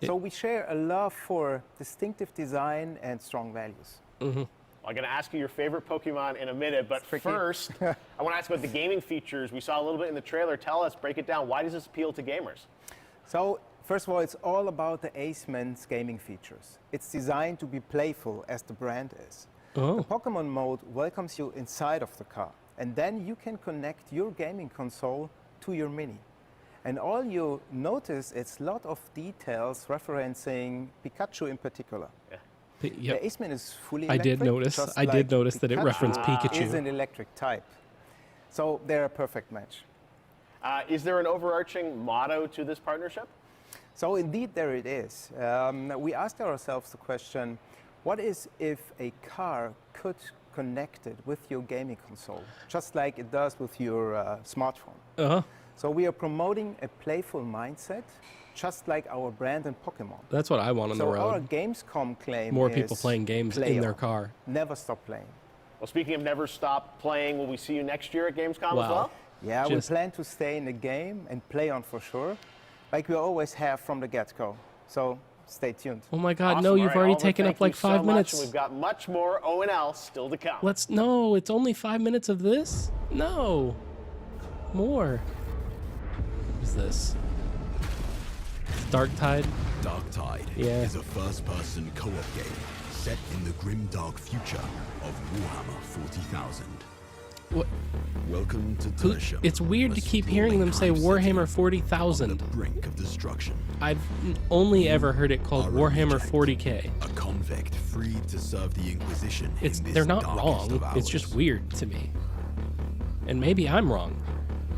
So we share a love for distinctive design and strong values. Mm-hmm. I'm going to ask you your favorite Pokemon in a minute, but first, I want to ask about the gaming features. We saw a little bit in the trailer. Tell us, break it down. Why does this appeal to gamers? So, first of all, it's all about the Aceman's gaming features. It's designed to be playful, as the brand is. Oh. The Pokemon mode welcomes you inside of the car, and then you can connect your gaming console to your Mini. And all you notice is a lot of details referencing Pikachu in particular. Yeah. Yep. The Aceman is fully I electric. did notice. just I did like notice that it referenced Pikachu. Is an electric type. So they're a perfect match. Is there an overarching motto to this partnership? So indeed there it is. We asked ourselves the question, what is if a car could connect it with your gaming console, just like it does with your smartphone? Uh-huh. So we are promoting a playful mindset, just like our brand and Pokemon. That's what I want on the So our road. Gamescom claim More is people playing games play in their on. car. Never stop playing. Well, speaking of never stop playing, will we see you next year at Gamescom as Wow. well? Yeah, Just- we plan to stay in the game and play on for sure, like we always have from the get-go. So stay tuned. Oh my god, Awesome. no, All you've right, already Oliver, taken thank up like you so 5 much, minutes. and we've got much more O&L still to come. No, it's only 5 minutes of this? No. More. What is this? Dark Tide? Dark Tide Yeah. is a first-person co-op game set in the grim dark future of Warhammer 40,000. What? Welcome to Who- Tertium. It's weird to keep hearing them say Warhammer 40,000. Brink of destruction. I've only ever heard it called Warhammer 40K. A convict freed to serve the Inquisition. It's in this they're not darkest of wrong. It's just hours. weird to me. And maybe I'm wrong.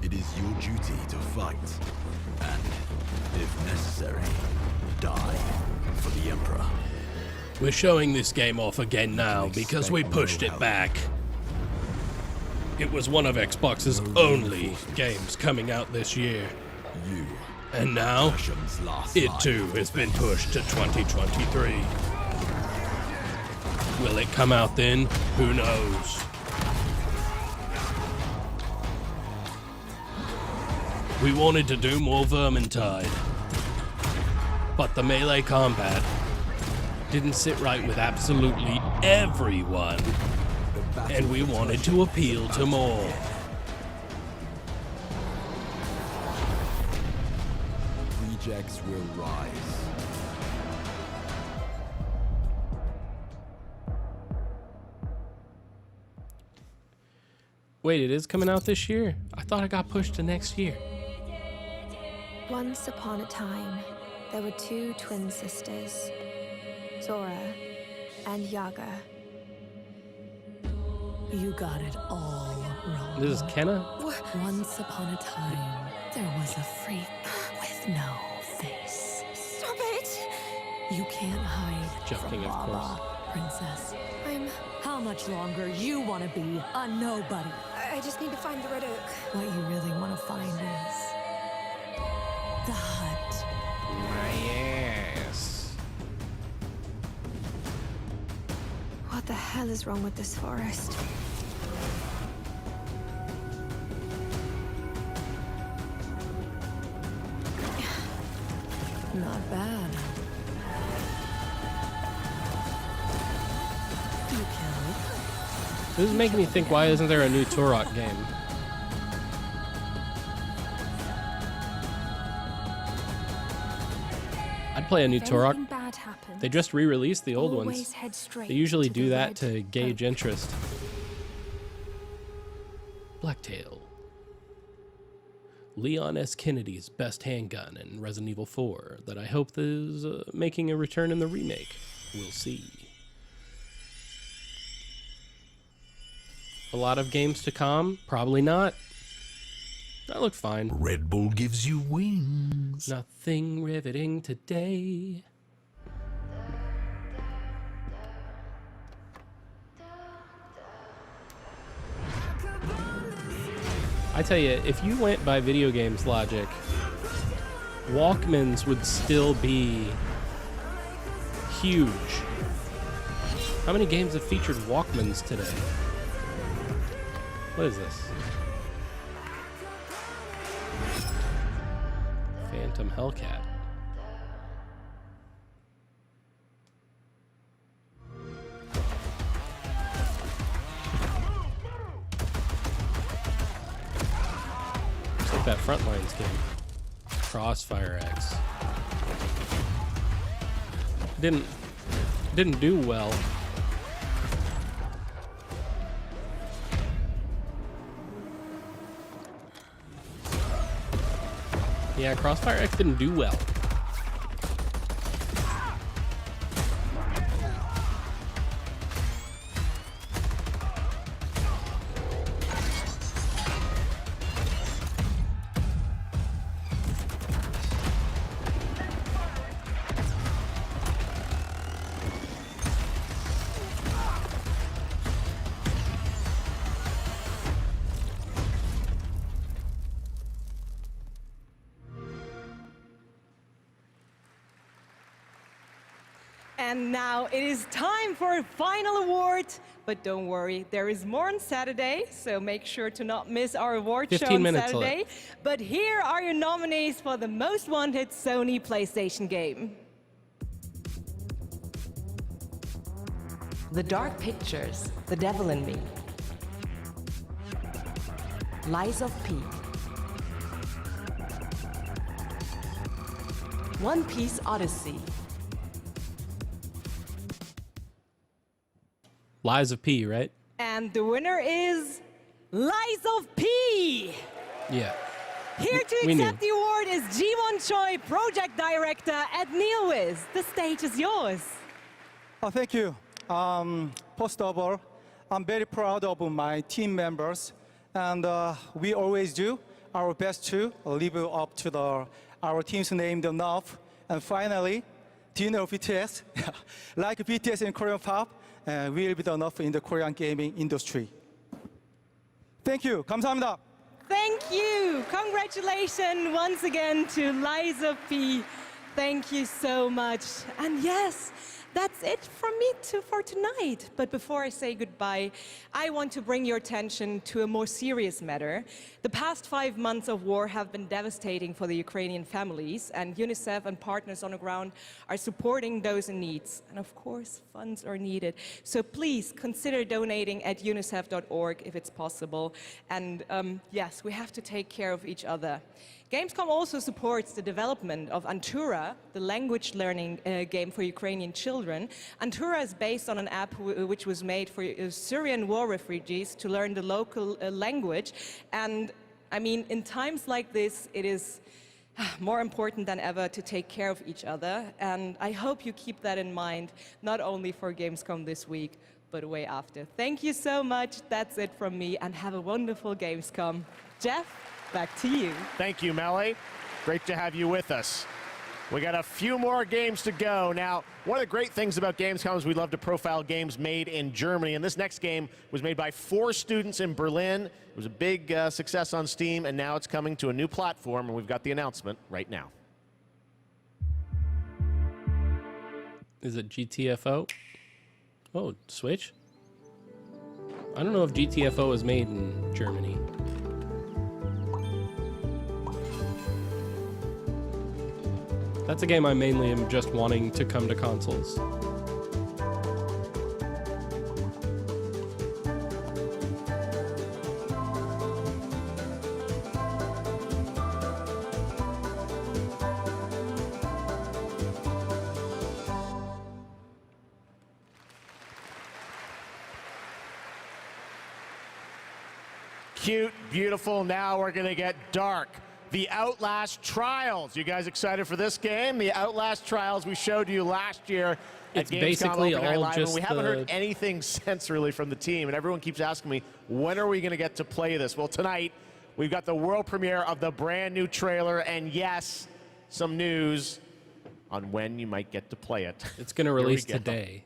It is your duty to fight, and, if necessary, die for the Emperor. We're showing this game off again now because we pushed it back. It was one of Xbox's only games coming out this year. You. And now, Tertium's last it line too of has been defense. pushed to 2023. Will it come out then? Who knows? We wanted to do more Vermintide, but the melee combat didn't sit right with absolutely everyone, and we wanted to appeal to more. Rejects will rise. Wait, it is coming out this year? I thought it got pushed to next year. Once upon a time, there were two twin sisters, Zora and Yaga. You got it all wrong. This is Kenna? Once upon a time, there was a freak with no face. Stop it! You can't hide Joking, from of Lala, course. princess. I'm... How much longer you want to be a nobody? I just need to find the Red Oak. What you really want to find is the hut. Yes. What the hell is wrong with this forest? Not bad. You killed. This is making me think, why isn't there a new Turok game? I'd play a new Turok. They just re-released the old ones. They usually do that to gauge interest. Blacktail. Leon S. Kennedy's best handgun in Resident Evil 4 that I hope is making a return in the remake. We'll see. A lot of games to come? Probably not. That looked fine. Red Bull gives you wings. Nothing riveting today. I tell you, if you went by video games logic, Walkmans would still be huge. How many games have featured Walkmans today? What is this? Phantom Hellcat. It's like that Frontlines game. Crossfire X. Didn't do well. Yeah, Crossfire X didn't do well. And now it is time for a final award. But don't worry, there is more on Saturday, so make sure to not miss our award show on Saturday. But here are your nominees for the most wanted Sony PlayStation game. The Dark Pictures, The Devil in Me. Lies of P. One Piece Odyssey. Lies of P, right? And the winner is Lies of P. Yeah. Here to accept the award is Ji-won Choi, Project Director at NeoWiz. The stage is yours. Oh, thank you. First of all, I'm very proud of my team members, and we always do our best to live up to our team's name enough. And finally, do you know BTS? Like BTS in Korean pop, will be enough in the Korean gaming industry. Thank you. 감사합니다. Thank you. Congratulations once again to Lies of P. Thank you so much. And yes, that's it from me for tonight. But before I say goodbye, I want to bring your attention to a more serious matter. The past 5 months of war have been devastating for the Ukrainian families, and UNICEF and partners on the ground are supporting those in need. And of course, funds are needed. So please consider donating at unicef.org if it's possible. And yes, we have to take care of each other. Gamescom also supports the development of Antura, the language learning game for Ukrainian children. Antura is based on an app which was made for Syrian war refugees to learn the local language. And I mean, in times like this, it is more important than ever to take care of each other. And I hope you keep that in mind, not only for Gamescom this week, but way after. Thank you so much. That's it from me, and have a wonderful Gamescom. Jeff? Back to you. Thank you, Melly. Great to have you with us. We got a few more games to go. Now, one of the great things about Gamescom is we love to profile games made in Germany, and this next game was made by 4 students in Berlin. It was a big success on Steam, and now it's coming to a new platform, and we've got the announcement right now. Is it GTFO? Oh, Switch? I don't know if GTFO is made in Germany. That's a game I mainly am just wanting to come to consoles. Cute, beautiful, now we're gonna get dark. The Outlast Trials. You guys excited for this game? The Outlast Trials we showed you last year at It's Gamescom basically Open Air all Live, just and we haven't heard anything since really from the team, and everyone keeps asking me, when are we gonna get to play this? Well, tonight, we've got the world premiere of the brand new trailer, and yes, some news on when you might get to play it. It's gonna release today.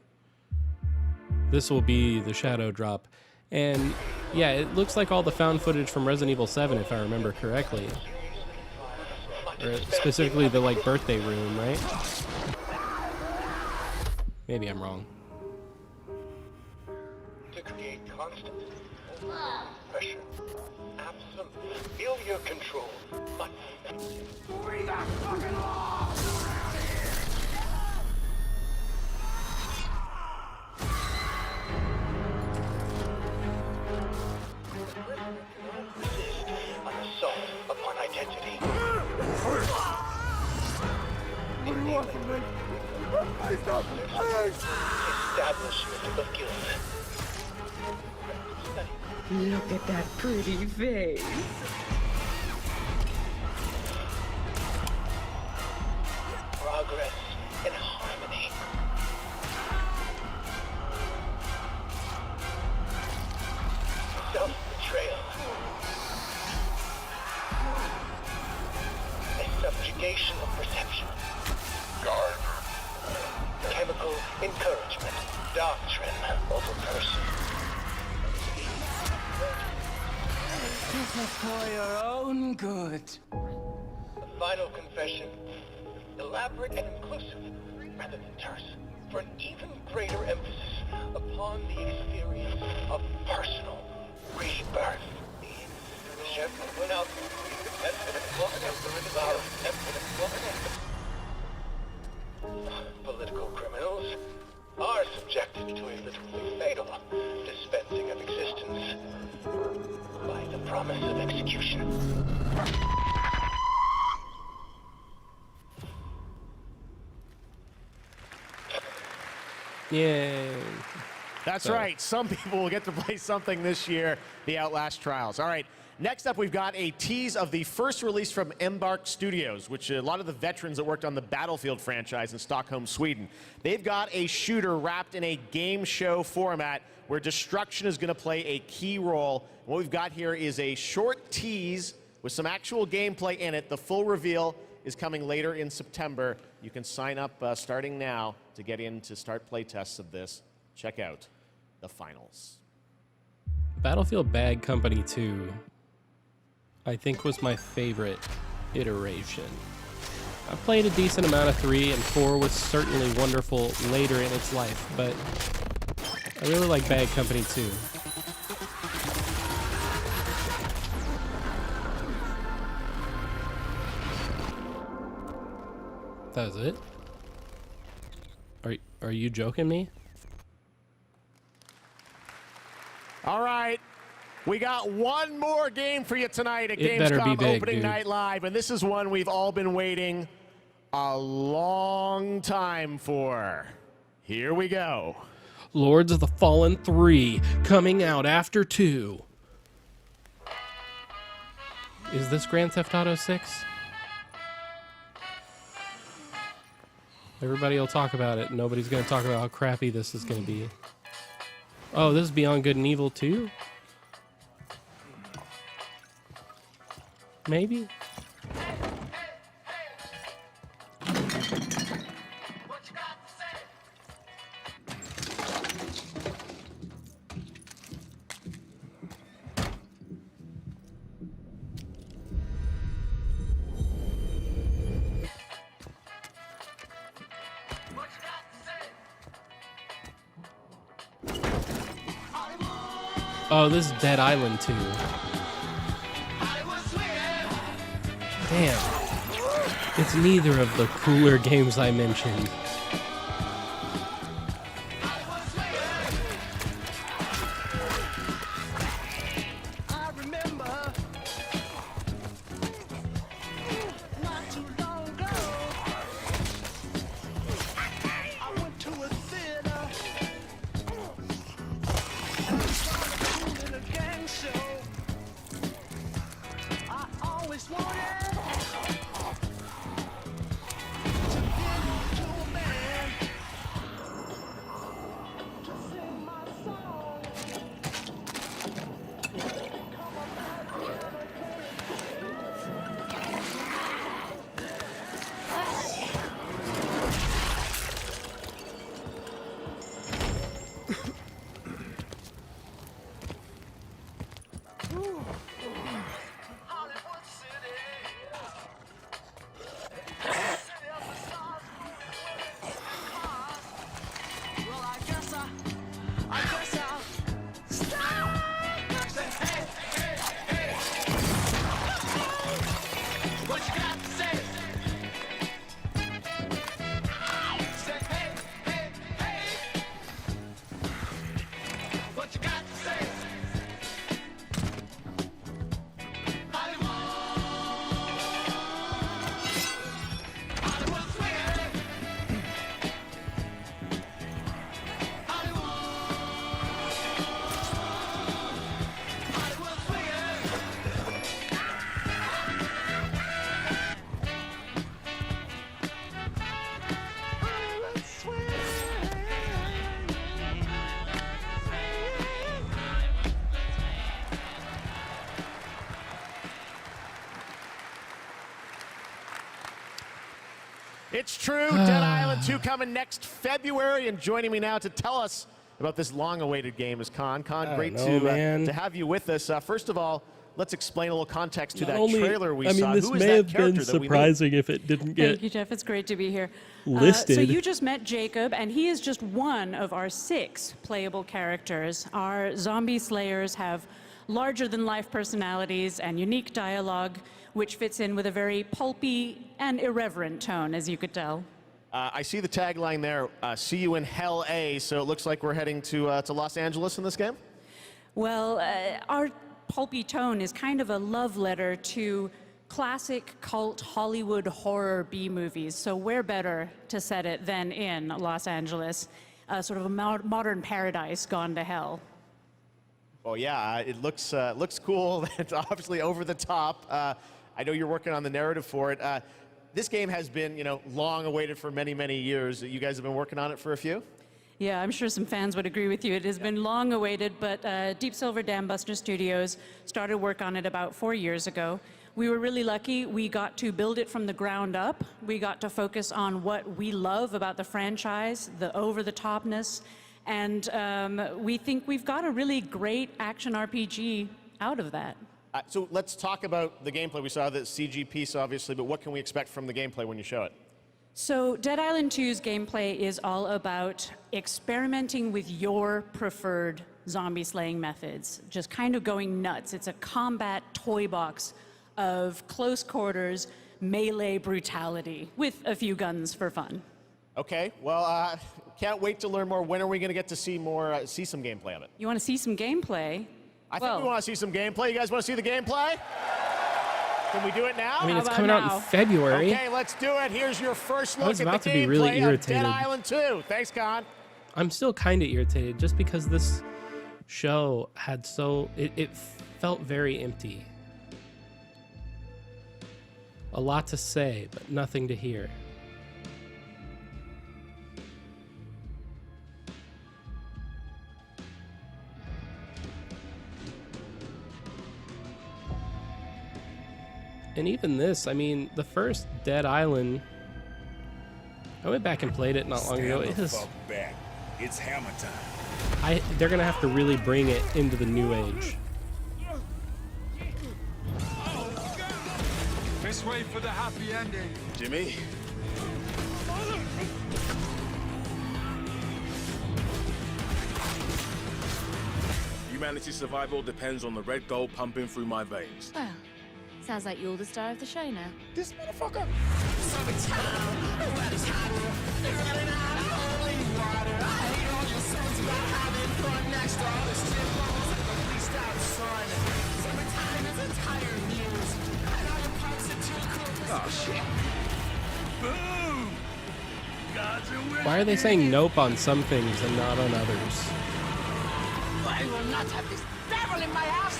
This will be the shadow drop. And yeah, it looks like all the found footage from Resident Evil 7, if I remember correctly. Or specifically the like birthday room, right? Maybe I'm wrong. To create constant pressure, absolute failure control. But we got fucking laws around here. Resist an assault upon identity. Establishment of guilt. Look at that pretty face. Progress and harmony. Self-betrayal. A subjugation of perception. Guard. Chemical encouragement. Doctrine over person. This is for your own good. The final confession. Elaborate and inclusive, rather than terse, for an even greater emphasis upon the experience of personal rebirth. Political criminals are subjected to a literally fatal dispensing of existence by the promise of execution. Yay. That's right. Some people will get to play something this year, the Outlast Trials. All right. Next up, we've got a tease of the first release from Embark Studios, which a lot of the veterans that worked on the Battlefield franchise in Stockholm, Sweden. They've got a shooter wrapped in a game show format where destruction is going to play a key role. What we've got here is a short tease with some actual gameplay in it. The full reveal is coming later in September. You can sign up starting now to get in to start play tests of this. Check out the finals. Battlefield Bad Company 2, I think, was my favorite iteration. I played a decent amount of 3, and 4 was certainly wonderful later in its life, but I really like Bad Company 2. That was it? Are you joking me? All right. We got one more game for you tonight at Gamescom opening night live, and this is one we've all been waiting a long time for. Here we go. Lords of the Fallen 3 coming out after 2. Is this Grand Theft Auto 6? Everybody will talk about it. Nobody's going to talk about how crappy this is going to be. Oh, this is Beyond Good and Evil 2? Maybe? Oh, this is Dead Island 2. Damn. It's neither of the cooler games I mentioned. It's true. Dead Island 2 coming next February, and joining me now to tell us about this long-awaited game is Con. Con, great to have you with us. First of all, let's explain a little context to that trailer we saw. This may have been surprising if it didn't get Thank you, Jeff. It's great to be here. listed. So you just met Jacob, and he is just one of our 6 playable characters. Our zombie slayers have larger-than-life personalities and unique dialogue, which fits in with a very pulpy and irreverent tone, as you could tell. I see the tagline there, see you in Hell A, so it looks like we're heading to Los Angeles in this game? Well, our pulpy tone is kind of a love letter to classic cult Hollywood horror B-movies, so where better to set it than in Los Angeles, sort of a modern paradise gone to hell. Oh yeah, it looks cool. It's obviously over the top. I know you're working on the narrative for it. This game has been, long awaited for many, many years. You guys have been working on it for a few? Yeah, I'm sure some fans would agree with you. It has been long awaited, but Deep Silver Dambuster Studios started work on it about 4 years ago. We were really lucky. We got to build it from the ground up. We got to focus on what we love about the franchise, the over-the-topness, and we think we've got a really great action RPG out of that. So let's talk about the gameplay. We saw the CG piece, obviously, but what can we expect from the gameplay when you show it? So Dead Island 2's gameplay is all about experimenting with your preferred zombie slaying methods, just kind of going nuts. It's a combat toy box of close quarters melee brutality with a few guns for fun. Okay, well, can't wait to learn more. When are we going to get to see more, see some gameplay of it? You want to see some gameplay? I think we want to see some gameplay. You guys want to see the gameplay? Can we do it now? I mean, it's coming out in February. Okay, let's do it. Here's your first look I was at about the to be really gameplay of irritated. Dead Island 2. Thanks, Con. I'm still kind of irritated just because this show had it felt very empty. A lot to say, but nothing to hear. And even this, I mean, the first Dead Island, I went back and played it not long ago. It is, back. It's hammer time. they're gonna have to really bring it into the new age. This way for the happy ending. Jimmy? Humanity's survival depends on the red gold pumping through my veins. Well, sounds like you're the star of the show now. This motherfucker. Oh shit. Boom! Why are they saying nope on some things and not on others? I will not have this devil in my house!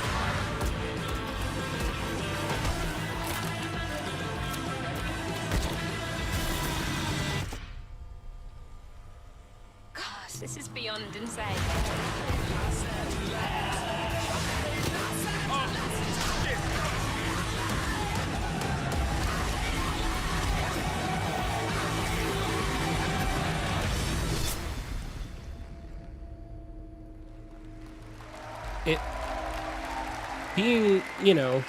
Gosh, this is beyond insane. It being, you know,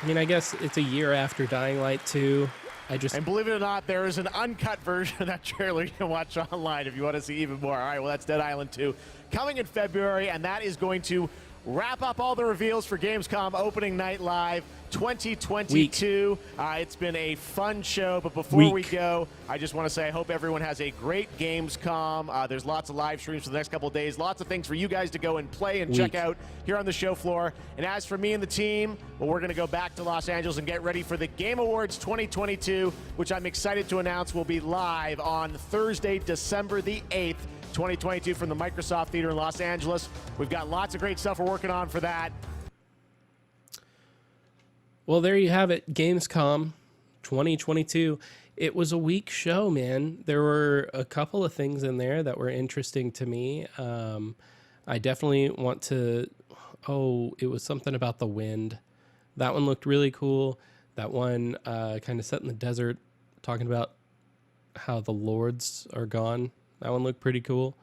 I mean, I guess it's a year after Dying Light 2. And believe it or not, there is an uncut version of that trailer you can watch online if you want to see even more. All right, well, that's Dead Island 2 coming in February, and that is going to wrap up all the reveals for Gamescom opening night live 2022. It's been a fun show, but before we go, I just want to say I hope everyone has a great Gamescom. There's lots of live streams for the next couple of days, lots of things for you guys to go and play and check out here on the show floor. And as for me and the team, well, we're going to go back to Los Angeles and get ready for the Game Awards 2022, which I'm excited to announce will be live on Thursday, December the 8th. 2022 from the Microsoft Theater in Los Angeles. We've got lots of great stuff we're working on for that. Well, there you have it, Gamescom 2022. It was a weak show, man. There were a couple of things in there that were interesting to me. I definitely want to... Oh, it was something about the wind. That one looked really cool. That one kind of set in the desert, talking about how the lords are gone. That one looked pretty cool.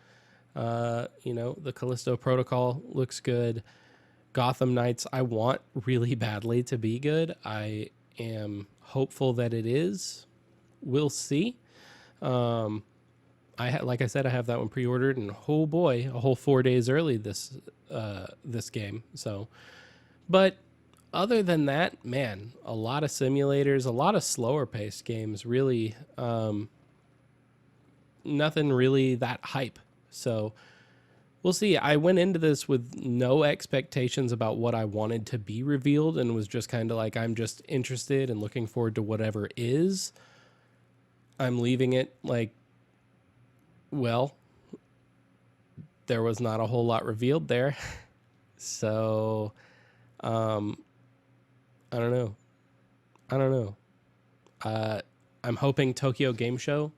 You know, the Callisto Protocol looks good. Gotham Knights, I want really badly to be good. I am hopeful that it is. We'll see. Like I said, I have that one pre-ordered, and oh boy, a whole 4 days early this game. So, but other than that, man, a lot of simulators, a lot of slower paced games. Really, nothing really that hype. So we'll see. I went into this with no expectations about what I wanted to be revealed and was just kind of like, I'm just interested and looking forward to whatever is. I'm leaving it like, well, there was not a whole lot revealed there. So, I don't know. I'm hoping Tokyo Game Show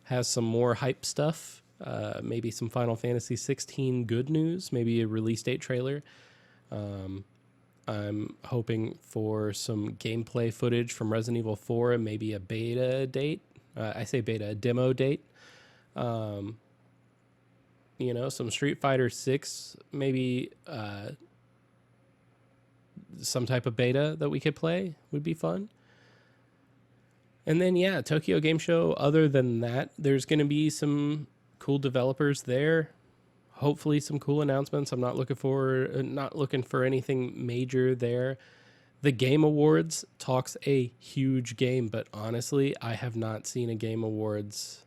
has some more hype stuff. Maybe some Final Fantasy 16 good news, maybe a release date trailer. I'm hoping for some gameplay footage from Resident Evil 4 and maybe a beta date. I say beta, a demo date. You know, some Street Fighter 6, maybe some type of beta that we could play would be fun. And then, yeah, Tokyo Game Show, other than that, there's going to be some cool developers there. Hopefully some cool announcements. I'm not looking for anything major there. The Game Awards talks a huge game, but honestly, I have not seen a Game Awards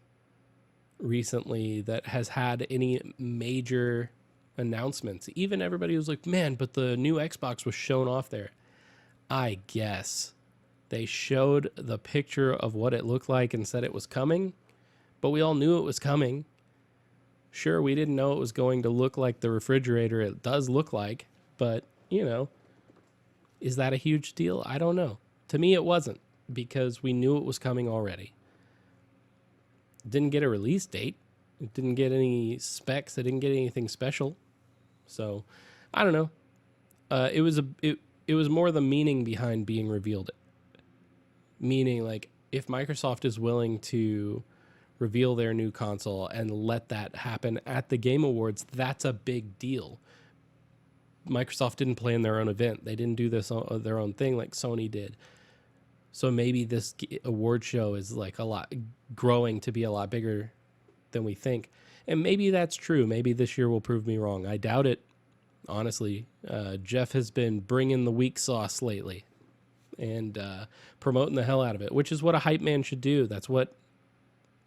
recently that has had any major announcements. Even everybody was like, man, but the new Xbox was shown off there. I guess they showed the picture of what it looked like and said it was coming, but we all knew it was coming. Sure, we didn't know it was going to look like the refrigerator it does look like, but, you know, is that a huge deal? I don't know. To me, it wasn't, because we knew it was coming already. It didn't get a release date. It didn't get any specs. It didn't get anything special. So, I don't know. It was more the meaning behind being revealed. Meaning, like, if Microsoft is willing to reveal their new console and let that happen at the Game Awards, that's a big deal. Microsoft didn't plan their own event. They didn't do this on their own thing like Sony did. So maybe this award show is like growing to be a lot bigger than we think. And maybe that's true. Maybe this year will prove me wrong. I doubt it. Honestly, Jeff has been bringing the weak sauce lately and promoting the hell out of it, which is what a hype man should do. That's what,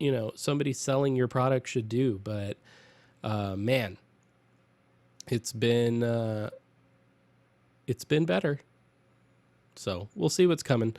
you know, somebody selling your product should do. But man, it's been better. So we'll see what's coming.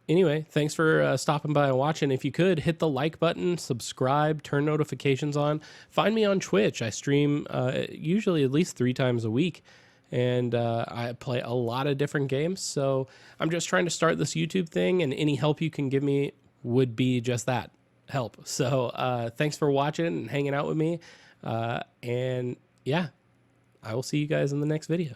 Anyway, thanks for stopping by and watching. If you could, hit the like button, subscribe, turn notifications on. Find me on Twitch. I stream usually at least 3 times a week, and I play a lot of different games. So I'm just trying to start this YouTube thing, and any help you can give me would be just that, help. So thanks for watching and hanging out with me. And yeah, I will see you guys in the next video.